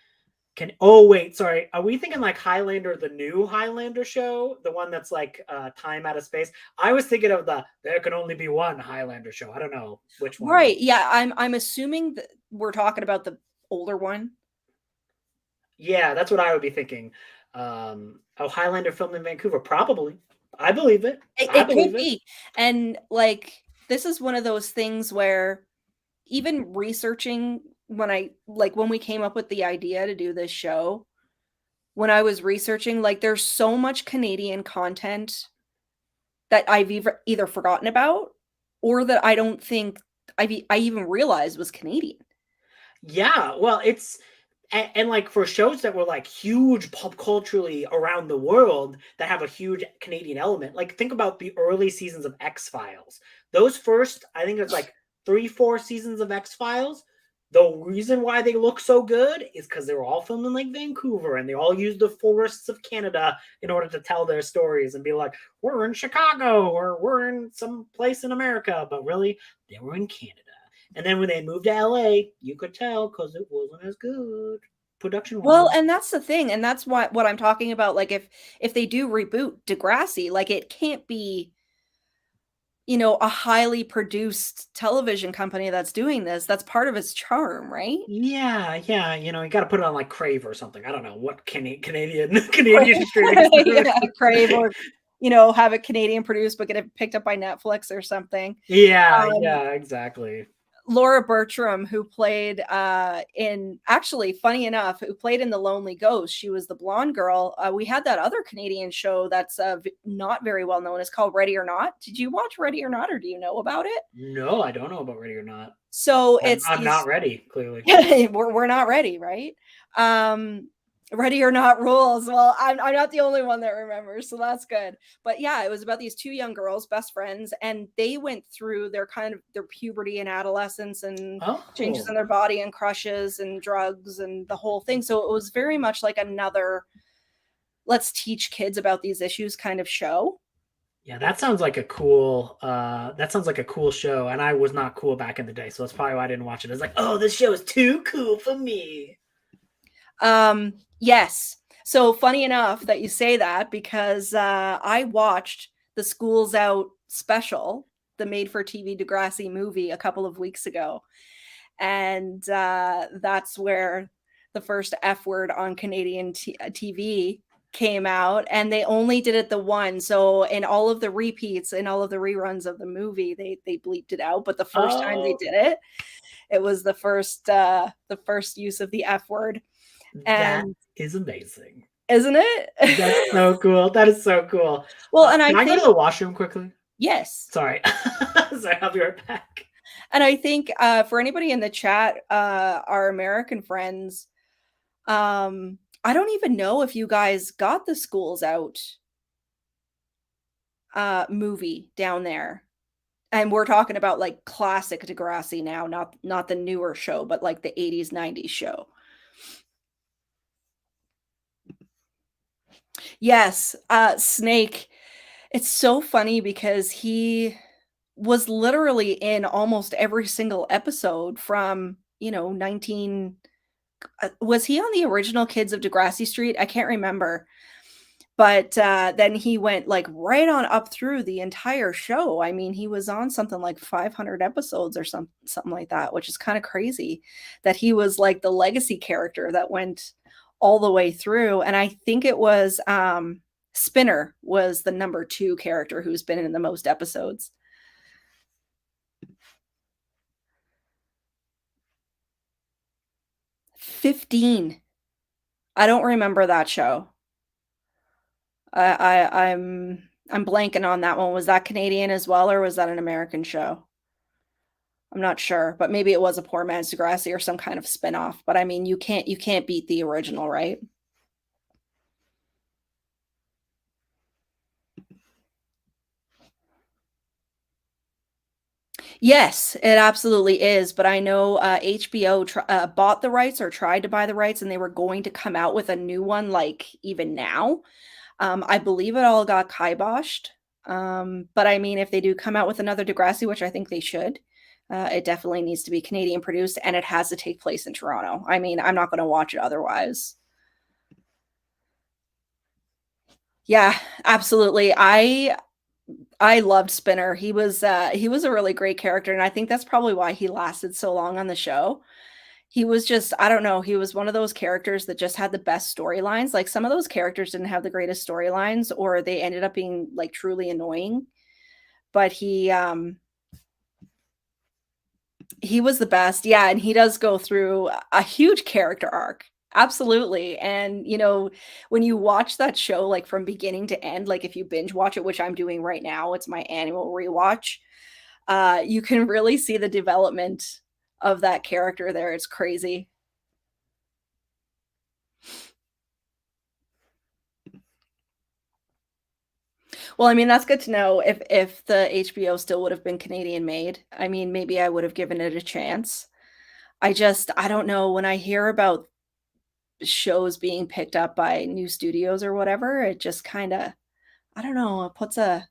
oh wait, sorry. Are we thinking like Highlander, the new Highlander show, the one that's like time out of space? I was thinking of there can only be one Highlander show. I don't know which one. Right? Yeah, I'm assuming that we're talking about the older one. Yeah, that's what I would be thinking. Highlander filmed in Vancouver, probably. I believe it. It could be. And like, this is one of those things where even researching, when we came up with the idea to do this show, when I was researching, like, there's so much Canadian content that I've either forgotten about, or that I don't think I even realized was Canadian. Yeah, well, it's and like for shows that were like huge pop culturally around the world that have a huge Canadian element, like think about the early seasons of X-Files. Those first, I think it's like 3-4 seasons of X-Files. The reason why they look so good is because they were all filmed in like Vancouver, and they all used the forests of Canada in order to tell their stories and be like, we're in Chicago or we're in some place in America, but really they were in Canada. And then when they moved to LA, you could tell because it wasn't as good production. Well, and that's the thing, and that's what I'm talking about. Like, if they do reboot Degrassi, like, it can't be, a highly produced television company that's doing this. That's part of its charm, right? Yeah, you got to put it on like Crave or something. I don't know what Canadian streaming. Yeah, Crave, or have it Canadian produced but get it picked up by Netflix or something. Yeah, exactly. Laura Bertram, who played funny enough, who played in The Lonely Ghost. She was the blonde girl. We had that other Canadian show that's not very well known. It's called Ready or Not. Did you watch Ready or Not, or do you know about it? No, I don't know about Ready or Not. So I'm not ready, clearly. we're not ready, right? Ready or Not rules. Well, I'm not the only one that remembers, so that's good. But yeah, it was about these two young girls, best friends, and they went through their puberty and adolescence and changes in their body and crushes and drugs and the whole thing. So it was very much like another let's teach kids about these issues kind of show. Yeah, that sounds like a cool show, and I was not cool back in the day, so that's probably why I didn't watch it. It's like, oh, this show is too cool for me. Yes. So funny enough that you say that because I watched the Schools Out special, the made for TV Degrassi movie, a couple of weeks ago. And that's where the first F word on Canadian TV came out. And they only did it the one. So in all of the repeats, in all of the reruns of the movie, they bleeped it out. But the first time they Oh, did it, it was the first use of the F word. that And is amazing. isn't it? That's so cool. That is so cool. Well, and I Can I go to think the washroom quickly? yes. Sorry. Sorry, I'll be right back. And I think for anybody in the chat, our American friends, I don't even know if you guys got the Schools Out movie down there. And we're talking about like classic Degrassi now, not the newer show, but like the 80s, 90s show. Yes, Snake. It's so funny because he was literally in almost every single episode from, 19 was he on the original Kids of Degrassi Street? I can't remember. But then he went like right on up through the entire show. I mean, he was on something like 500 episodes or something like that, which is kind of crazy that he was like the legacy character that went all the way through. And I think it was Spinner was the number 2 character who's been in the most episodes. 15. I don't remember that show. I'm blanking on that one. Was that Canadian as well, or was that an American show? I'm not sure, but maybe it was a Poor Man's Degrassi or some kind of spin-off. But I mean, you can't beat the original, right? Yes, it absolutely is. But I know HBO bought the rights or tried to buy the rights, and they were going to come out with a new one, like even now. I believe it all got kiboshed. But I mean, if they do come out with another Degrassi, which I think they should, it definitely needs to be Canadian produced and it has to take place in Toronto. I mean, I'm not going to watch it otherwise. Yeah, absolutely. I loved Spinner. He was a really great character, and I think that's probably why he lasted so long on the show. He was just, I don't know, he was one of those characters that just had the best storylines. Like some of those characters didn't have the greatest storylines or they ended up being like truly annoying. But he was the best. Yeah, and he does go through a huge character arc. Absolutely. And when you watch that show like from beginning to end, like if you binge watch it, which I'm doing right now, it's my annual rewatch. You can really see the development of that character there. It's crazy. Well, I mean, that's good to know if the HBO still would have been Canadian made. I mean, maybe I would have given it a chance. I don't know, when I hear about shows being picked up by new studios or whatever, it just kinda I don't know, it puts a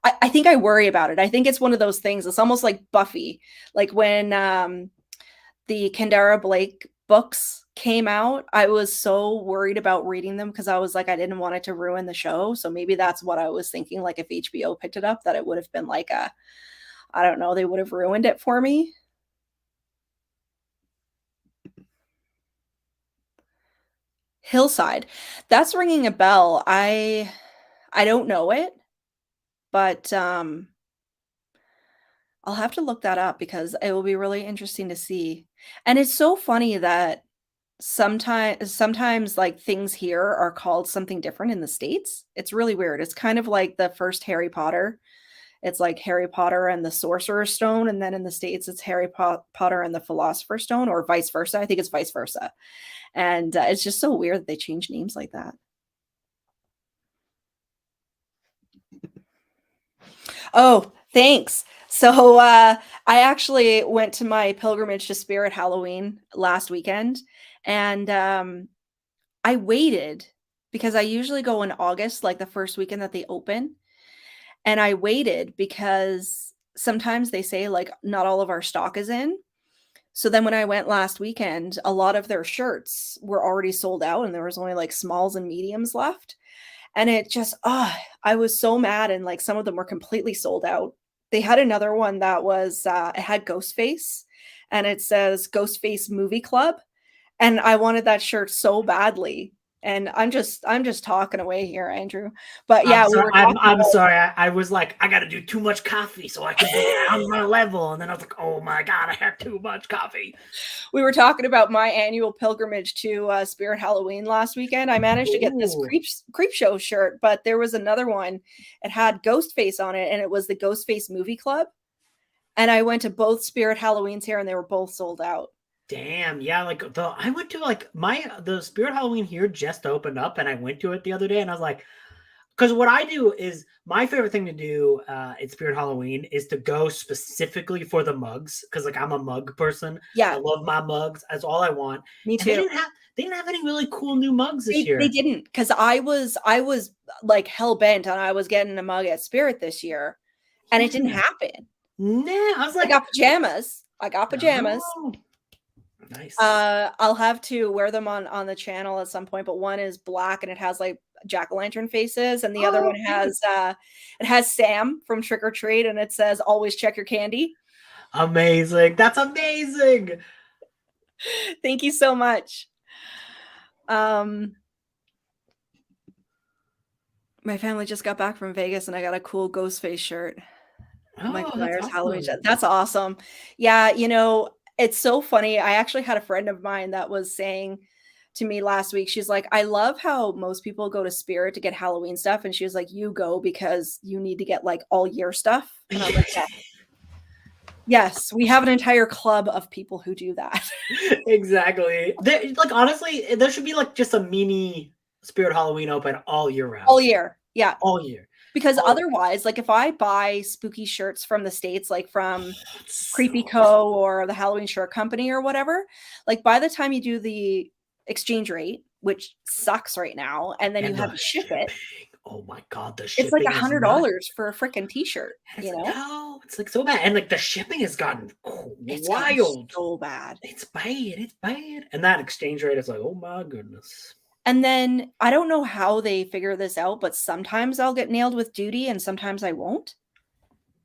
I think I worry about it. I think it's one of those things, it's almost like Buffy. Like when, the Kendara Blake books came out, I was so worried about reading them because I was like, I didn't want it to ruin the show. So maybe that's what I was thinking. Like if HBO picked it up, that it would have been like I don't know, they would have ruined it for me. Hillside. That's ringing a bell. I don't know it, but I'll have to look that up because it will be really interesting to see. And it's so funny that sometimes like things here are called something different in the States. It's really weird. It's kind of like the first Harry Potter. It's like Harry Potter and the Sorcerer's Stone, and then in the States it's Harry Potter and the Philosopher's Stone, or vice versa. I think it's vice versa. And it's just so weird that they change names like that. Oh, thanks. So I actually went to my pilgrimage to Spirit Halloween last weekend, and I waited because I usually go in August, like the first weekend that they open. And I waited because sometimes they say like not all of our stock is in. So then when I went last weekend, a lot of their shirts were already sold out and there was only like smalls and mediums left. And it just, I was so mad. And like some of them were completely sold out. They had another one that was, it had Ghostface and it says Ghostface Movie Club. And I wanted that shirt so badly. And I'm just talking away here, Andrew. But yeah, we were talking I'm about, sorry. I was like, I got to do too much coffee so I can be on my level. And then I was like, oh my God, I have too much coffee. we were talking about my annual pilgrimage to Spirit Halloween last weekend. I managed to get this Ooh. creep show shirt, but there was another one. It had Ghostface on it, and it was the Ghostface Movie Club. And I went to both Spirit Halloweens here, and they were both sold out. Damn, yeah, like I went to like the Spirit Halloween here just opened up and I went to it the other day and I was like, because what I do is my favorite thing to do at Spirit Halloween is to go specifically for the mugs because like I'm a mug person. Yeah, I love my mugs. That's all I want. me And they too. didn't have any really cool new mugs this They year. didn't, because I was like hell bent on I was getting a mug at Spirit this year, and it didn't Yeah. happen. Nah, I was I like, got pajamas. I got pajamas. oh, nice. I'll have to wear them on the channel at some point, but one is black and it has like jack-o'-lantern faces, and the other one has it has Sam from Trick or Treat, and it says always check your candy. Amazing. That's amazing. Thank you so much. My family just got back from Vegas and I got a cool Ghostface shirt. Michael Oh, that's Myers Halloween awesome. shirt. That's awesome. Yeah, it's so funny. I actually had a friend of mine that was saying to me last week, she's like, I love how most people go to Spirit to get Halloween stuff. And she was like, you go because you need to get like all year stuff. And I was like, yeah. Yes, we have an entire club of people who do that. Exactly. Like honestly, there should be like just a mini Spirit Halloween open all year round. All year. Yeah. All year. Because all otherwise, like if I buy spooky shirts from the States, like from Creepy Co. or the Halloween Shirt Company or whatever, like by the time you do the exchange rate, which sucks right now, and then you have to ship it. Oh my God, the It's like shipping is $100 for a freaking t-shirt, No, it's like so bad. And like the shipping has gotten It's wild. so bad. It's bad. It's bad. And that exchange rate is like, oh my goodness. And then I don't know how they figure this out, but sometimes I'll get nailed with duty and sometimes I won't.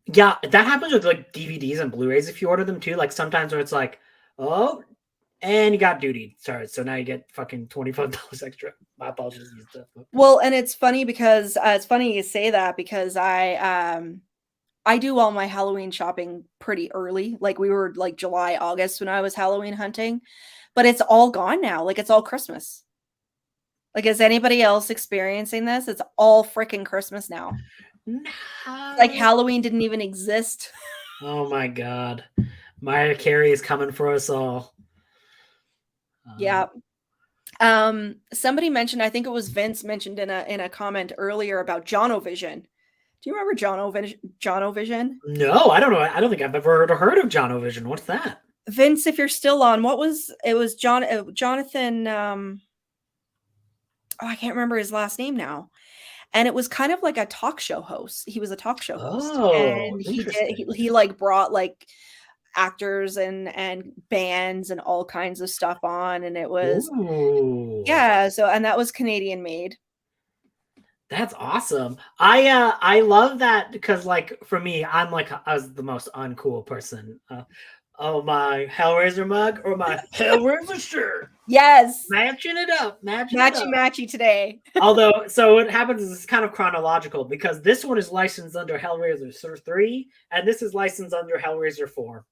Yeah, that happens with like DVDs and Blu-rays if you order them too. Like sometimes where it's like, oh, and you got duty. Sorry, so now you get fucking $25 extra. My apologies. Well, and it's funny because it's funny you say that because I do all my Halloween shopping pretty early. Like we were like July, August when I was Halloween hunting, but it's all gone now. Like it's all Christmas. Like, is anybody else experiencing this? It's all freaking Christmas now. No. Like Halloween didn't even exist. Oh my God. Mariah Carey is coming for us all. Yeah. Somebody mentioned, I think it was Vince mentioned in a comment earlier about Jonovision. Do you remember Jonovision? No, I don't know. I don't think I've ever heard of Jonovision. What's that? Vince, if you're still on, it was Jonathan I can't remember his last name now. And it was kind of like a talk show host. He was a talk show host. Oh, And he like brought like actors and bands and all kinds of stuff on, and it was so and that was Canadian made. That's awesome. I love that because like for me, I was the most uncool person. Oh, my Hellraiser mug or my Hellraiser shirt. Yes. Matching it up. Matchy today. Although, so what happens is it's kind of chronological because this one is licensed under Hellraiser 3 and this is licensed under Hellraiser 4.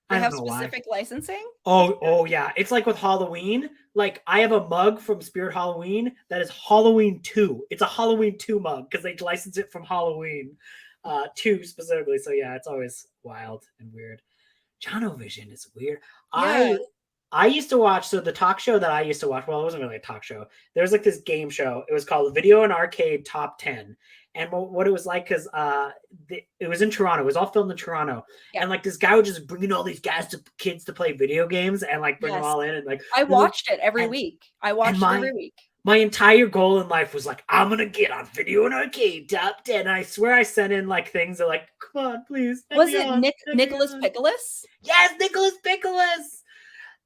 They have specific licensing? Oh yeah. It's like with Halloween. Like I have a mug from Spirit Halloween that is Halloween 2. It's a Halloween 2 mug because they license it from Halloween 2 specifically. So yeah, it's always wild and weird. Jonovision is weird. Yeah. I used to watch, so the talk show that I used to watch, well, it wasn't really a talk show. There was like this game show. It was called Video and Arcade Top 10. And what it was like, because it was in Toronto. It was all filmed in Toronto. Yeah. And like this guy would just bring in all these kids to play video games and like bring them all in. And like I watched it every week. I watched it every week. my entire goal in life was like, I'm gonna get on Video and Arcade top 10. I swear I sent in like things that like, come on, please, let Was me it on, let me Nicholas on. Pickles? Yes, Nicholas Pickles.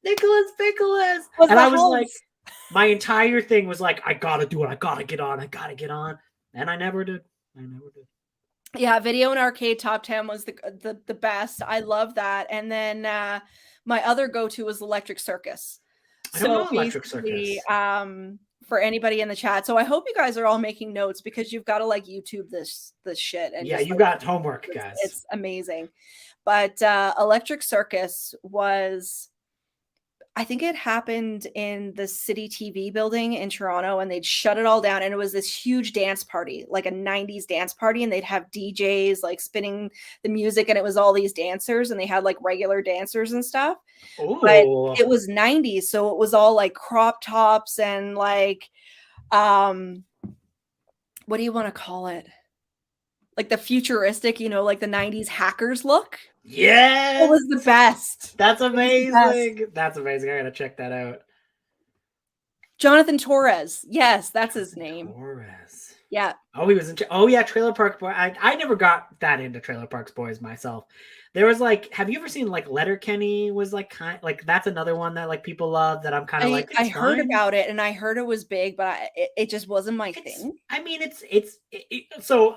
Was And the I was like, host. my entire thing was like, I gotta do it, I gotta get on, I gotta get on. And I never did. I never did. Yeah, Video and Arcade top 10 was the best. I love that. And then my other go-to was Electric Circus. I don't So know Electric basically, Circus. for anybody in the chat, so I hope you guys are all making notes because you've got to like YouTube this shit and Yeah, just you like got homework, guys. it's amazing. But Electric Circus was, I think it happened in the City TV building in Toronto, and they'd shut it all down. And it was this huge dance party, like a 90s dance party. And they'd have DJs like spinning the music, and it was all these dancers, and they had like regular dancers and stuff. But Oh, it was 90s. So it was all like crop tops and like, um, what do you want to call it? Like the futuristic, like the 90s hackers look. It yes. was the best. That's It was the best. amazing. That's amazing. I gotta check that out. Jonathan Torres. Yes, that's his Jonathan name. Torres. Yeah. Oh, he was in. Oh, yeah, Trailer Park Boy. I never got that into Trailer Park Boys myself. There was like, have you ever seen like Letterkenny? Was like like that's another one that like people love. That I'm kind of like, I it's heard fine. about it and I heard it was big, but it just wasn't my thing. I mean, so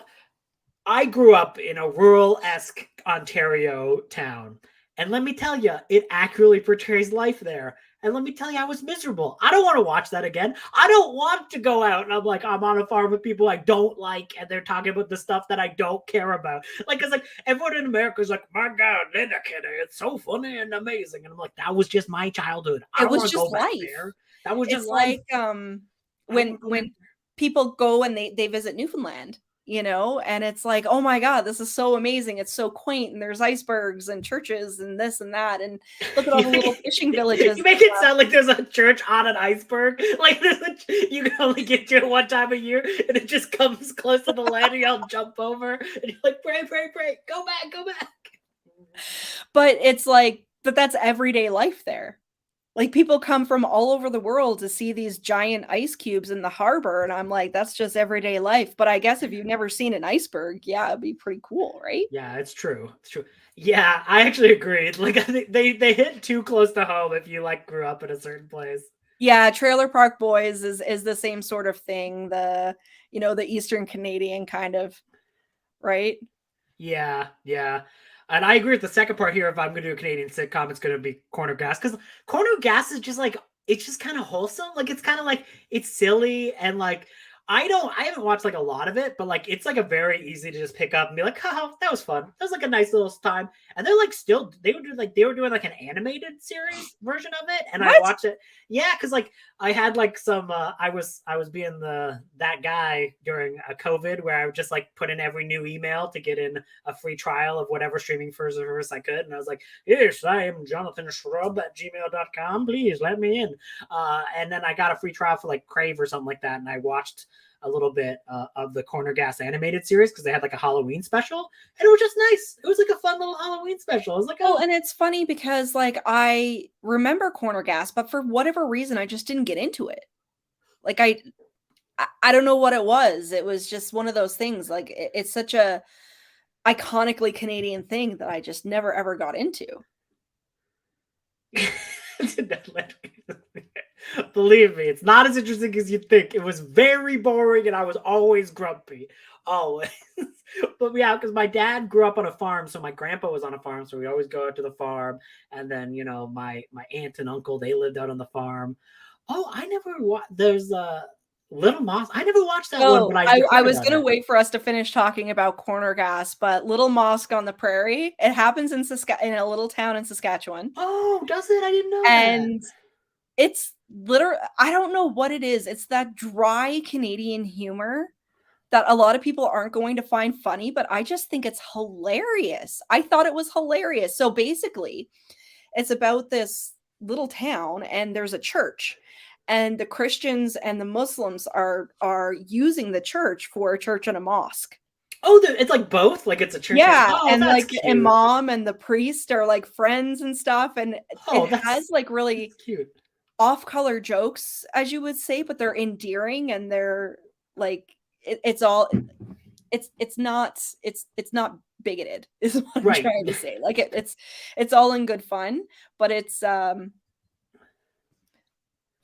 I grew up in a rural-esque Ontario town, and let me tell you, it accurately portrays life there. And let me tell you, I was miserable. I don't want to watch that again. I don't want to go out and I'm on a farm with people I don't like, and they're talking about the stuff that I don't care about. Like, it's like everyone in America is like, my God, Letterkenny, it's so funny and amazing. And I'm like, that was just my childhood. I It don't was want to go just back life. there. That was just It's life. like I don't want to go back when people go and they visit Newfoundland, and it's like, oh my God, this is so amazing. It's so quaint, and there's icebergs and churches and this and that. And look at all the little fishing villages. You make it sound like there's a church on an iceberg. Like you can only get to it one time a year, and it just comes close to the land, and y'all jump over, and you're like, pray, pray, pray, go back, go back. But it's like, but that's everyday life there. Like people come from all over the world to see these giant ice cubes in the harbor, and I'm like, that's just everyday life. But I guess if you've never seen an iceberg, yeah, it'd be pretty cool, right? Yeah, it's true. It's true. Yeah, I actually agree. Like I think they hit too close to home if you like grew up in a certain place. Yeah, Trailer Park Boys is the same sort of thing. The Eastern Canadian kind of, right? Yeah, yeah. And I agree with the second part here. If I'm going to do a Canadian sitcom, it's going to be Corner Gas, because Corner Gas is just like, it's just kind of wholesome. Like it's kind of like, it's silly, and like I haven't watched like a lot of it, but like it's like a very easy to just pick up and be like, oh, that was fun. That was like a nice little time. And they're like still they were doing like an animated series version of it, and I What? watched it. Yeah, because like I had like some I was being that guy during a COVID where I would just like put in every new email to get in a free trial of whatever streaming service I could. And I was like, yes, I am Jonathan Shrub at gmail.com. Please let me in. And then I got a free trial for like Crave or something like that. And I watched a little bit of the Corner Gas animated series because they had like a Halloween special, and it was just nice. It was like a fun little Halloween special. I was like, oh, And it's funny because like I remember Corner Gas, but for whatever reason, I just didn't get into it. Like I don't know what it was. It was just one of those things. Like it's such a iconically Canadian thing that I just never ever got into. Believe me, it's not as interesting as you think. It was very boring, and I was always grumpy. Always. But yeah, because my dad grew up on a farm, so my grandpa was on a farm, so we always go out to the farm. And then, my aunt and uncle, they lived out on the farm. Oh, I never watched. There's Little Moss. I never watched that one, but I heard was about gonna it. wait for us to finish talking about Corner Gas, but Little Mosque on the Prairie, it happens in in a little town in Saskatchewan. Oh, does it? I didn't know that. And it's literally, I don't know what it is. It's that dry Canadian humor that a lot of people aren't going to find funny, but I just think it's hilarious. I thought it was hilarious. So basically, it's about this little town, and there's a church, and the Christians and the Muslims are using the church for a church and a mosque. Oh, it's like both? Like it's a church? Yeah, Oh, and that's like the cute. imam and the priest are like friends and stuff, and Oh, it has like really cute. off-color jokes, as you would say, but they're endearing and they're like it's all it's not bigoted is what I'm Right. trying to say. Like it's all in good fun, but it's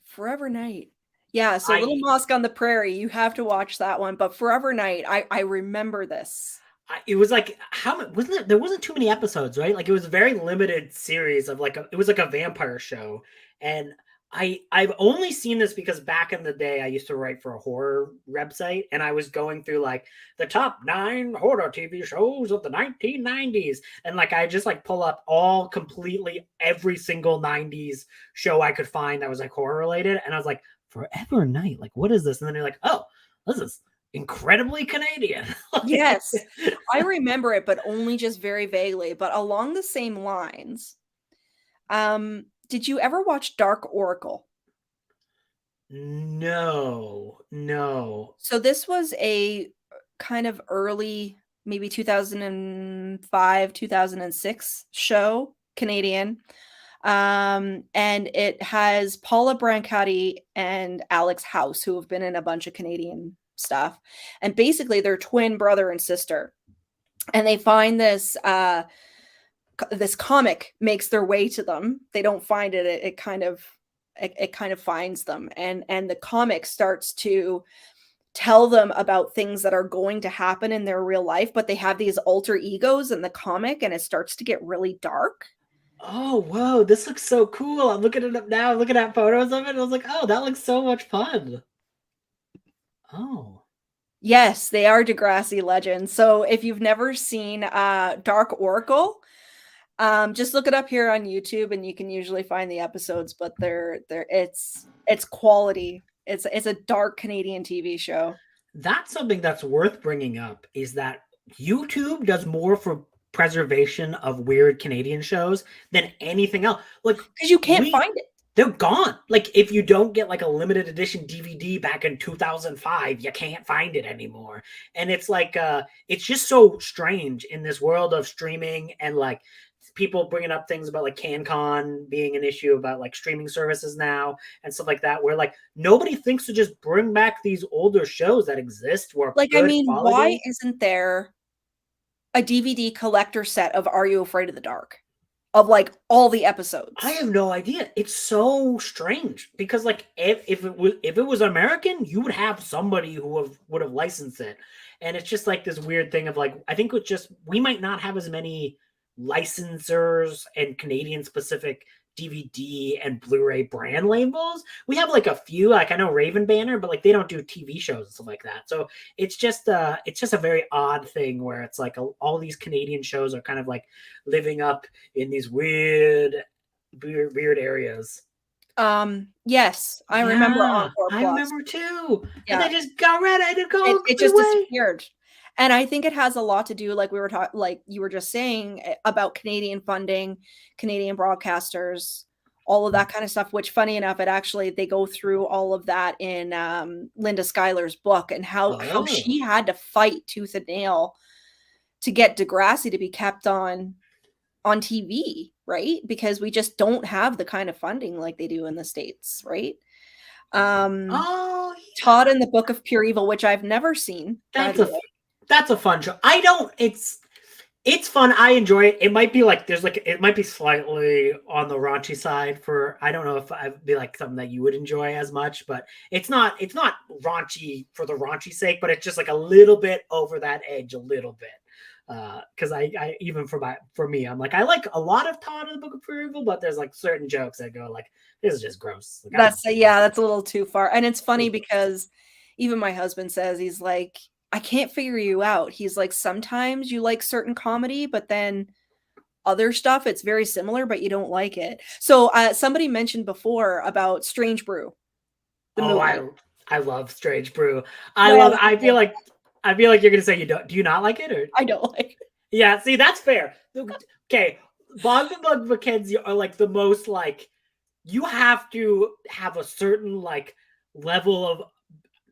Forever Night. Yeah, so Little I Mosque on the Prairie, you have to watch that one, but Forever Night, I remember this. it was like how wasn't it? There wasn't too many episodes, right? Like it was a very limited series of like it was like a vampire show, and I've only seen this because back in the day I used to write for a horror website, and I was going through like the top 9 horror TV shows of the 1990s, and like I just like pull up all completely every single 90s show I could find that was like horror related, and I was like Forever Night, like what is this? And then you're like, oh, this is incredibly Canadian. Like, Yes, I remember it, but only just very vaguely, but along the same lines, did you ever watch Dark Oracle? no, no. So this was a kind of early, maybe 2005, 2006 show, Canadian. And it has Paula Branchetti and Alex House, who have been in a bunch of Canadian stuff. And basically they're twin brother and sister. And they find this comic makes their way to them. They don't find it. It kind of finds them. And the comic starts to tell them about things that are going to happen in their real life, but they have these alter egos in the comic, and it starts to get really dark. Oh, whoa, this looks so cool. I'm looking it up now. I'm looking at photos of it. And I was like, oh, that looks so much fun. Oh. Yes, they are Degrassi legends. So if you've never seen Dark Oracle, just look it up here on YouTube and you can usually find the episodes, but it's quality. It's a dark Canadian TV show. That's something that's worth bringing up is that YouTube does more for preservation of weird Canadian shows than anything else. Like, Because you can't find it. they're gone. Like if you don't get like a limited edition DVD back in 2005, you can't find it anymore. And it's like it's just so strange in this world of streaming and like people bringing up things about like CanCon being an issue about like streaming services now and stuff like that, where like nobody thinks to just bring back these older shows that exist were Like, I good mean, quality. why isn't there a DVD collector set of Are You Afraid of the Dark? Of like all the episodes. I have no idea. It's so strange because like if it was American, you would have somebody who would have licensed it. And it's just like this weird thing of like I think it's just we might not have as many licensors and Canadian specific DVD and Blu-ray brand labels. We have like a few, like I know Raven Banner, but like they don't do TV shows and stuff like that. So it's just a very odd thing where it's like all these Canadian shows are kind of like living up in these weird areas. Yes, I remember Encore I Plus. remember too. Yeah. And they just got rid of it. It just disappeared. And I think it has a lot to do, like we were talking, like you were just saying, about Canadian funding, Canadian broadcasters, all of that kind of stuff. Which, funny enough, they go through all of that in Linda Schuyler's book and how she had to fight tooth and nail to get Degrassi to be kept on TV, right? Because we just don't have the kind of funding like they do in the States, right? Yeah. Todd and the Book of Pure Evil, which I've never seen. That's a fun show. It's fun. I enjoy it. It might be like it might be slightly on the raunchy side for I don't know if I'd be like something that you would enjoy as much, but it's not raunchy for the raunchy sake, but it's just like a little bit over that edge a little bit. Because I even for me, I'm like I like a lot of Todd in the Book of Pure Evil, but there's like certain jokes that go like this is just gross. Like, that's a little too far. And it's funny because even my husband says he's like, I can't figure you out. He's like, sometimes you like certain comedy, but then other stuff, it's very similar, but you don't like it. So somebody mentioned before about Strange Brew. I love Strange Brew. I feel like you're gonna say you don't. Do you not like it? Or I don't like it. Yeah, see, that's fair. Okay, Bog and Bug Mackenzie are like the most like you have to have a certain like level of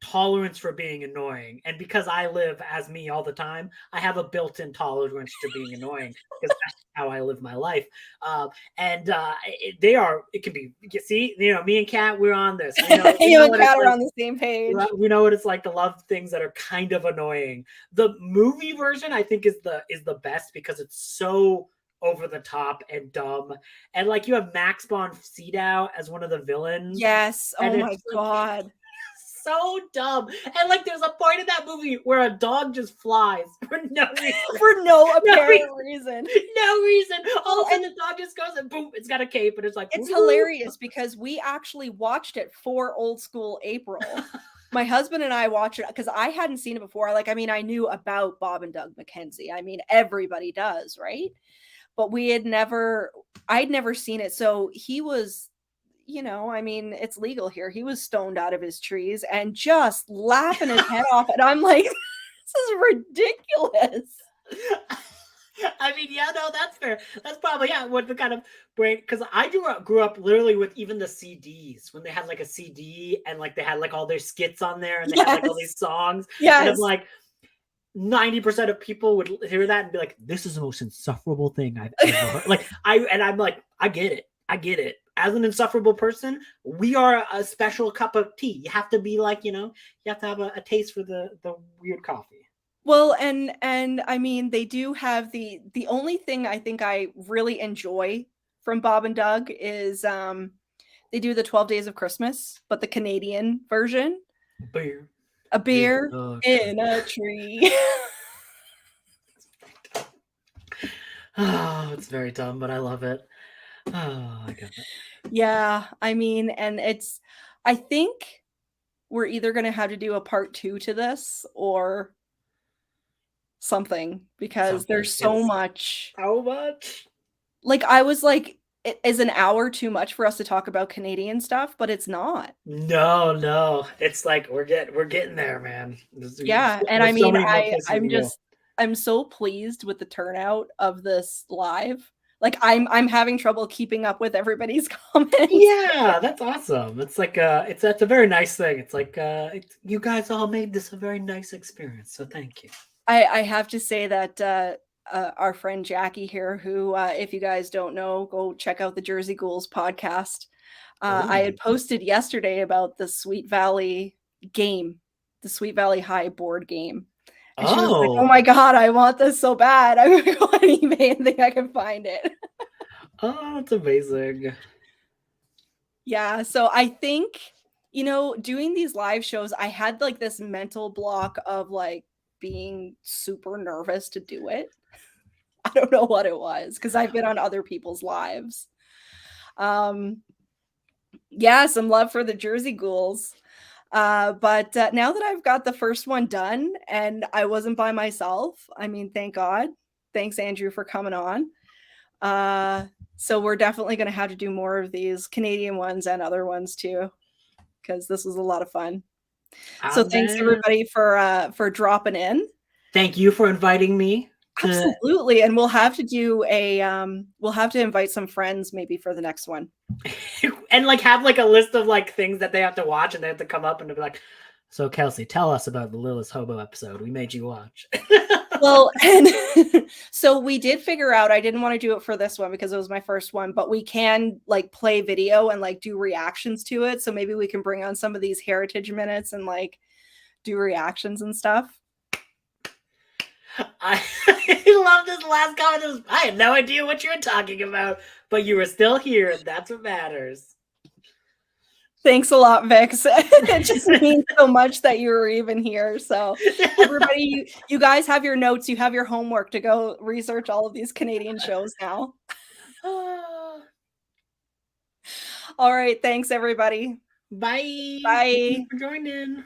tolerance for being annoying. And because I live as me all the time, I have a built-in tolerance to being annoying because that's how I live my life. It can be, you see, me and Kat, we're on this. You and Kat are on the same page. We know what it's like to love things that are kind of annoying. The movie version, I think, is the best because it's so over the top and dumb. And like you have Max von Sydow as one of the villains. Yes. Oh my God. So dumb. And like there's a point in that movie where a dog just flies for no reason. For no apparent reason. No reason. All of a sudden the dog just goes and boom, it's got a cape and it's like, it's hilarious because we actually watched it for Old School April. My husband and I watched it because I hadn't seen it before. Like, I mean, I knew about Bob and Doug McKenzie. I mean, everybody does, right? But I'd never seen it. So he was, I mean, it's legal here. He was stoned out of his trees and just laughing his head off. And I'm like, this is ridiculous. I mean, yeah, no, that's fair. That's probably what the kind of brain, because I grew up literally with even the CDs when they had like a CD and like they had like all their skits on there and they had like all these songs. Yes. And I'm like, 90% of people would hear that and be like, this is the most insufferable thing I've ever heard. Like I'm like, I get it. As an insufferable person, we are a special cup of tea. You have to be like, you have to have a taste for the weird coffee. Well, and I mean, they do have the only thing I think I really enjoy from Bob and Doug is they do the 12 Days of Christmas, but the Canadian version. A beer in a tree. Oh, it's very dumb, but I love it. Oh, I got it. Yeah, I mean, and I think we're either going to have to do a part 2 to this or something because there's so much. How much? Like, I was like, is an hour too much for us to talk about Canadian stuff? But it's not. No. It's like we're getting there, man. Yeah, and I mean, I'm so pleased with the turnout of this live. Like I'm having trouble keeping up with everybody's comments. Yeah, that's awesome. It's like that's a very nice thing. It's like you guys all made this a very nice experience. So thank you. I have to say that our friend Jackie here, who if you guys don't know, go check out the Jersey Ghouls podcast. I had posted yesterday about the Sweet Valley game, the Sweet Valley High board game. And she was like, oh my God, I want this so bad. I'm going to go on eBay and think I can find it. Oh, that's amazing. Yeah. So I think, doing these live shows, I had like this mental block of like being super nervous to do it. I don't know what it was because I've been on other people's lives. Yeah, some love for the Jersey Ghouls. But now that I've got the first one done and I wasn't by myself, I mean, thank God. Thanks, Andrew, for coming on. So we're definitely going to have to do more of these Canadian ones and other ones too, because this was a lot of fun. So thanks everybody for dropping in. Thank you for inviting me. Absolutely. And we'll have to do we'll have to invite some friends maybe for the next one. And like have like a list of like things that they have to watch and they have to come up and be like, so Kelsey, tell us about the Lilith Hobo episode we made you watch. Well, and so we did figure out, I didn't want to do it for this one because it was my first one, but we can like play video and like do reactions to it. So maybe we can bring on some of these heritage minutes and like do reactions and stuff. I love this last comment. I had no idea what you were talking about, but you were still here, and that's what matters. Thanks a lot, Vix. It just means so much that you were even here. So everybody, you guys have your notes. You have your homework to go research all of these Canadian shows now. All right. Thanks, everybody. Bye. Bye. Thank you for joining.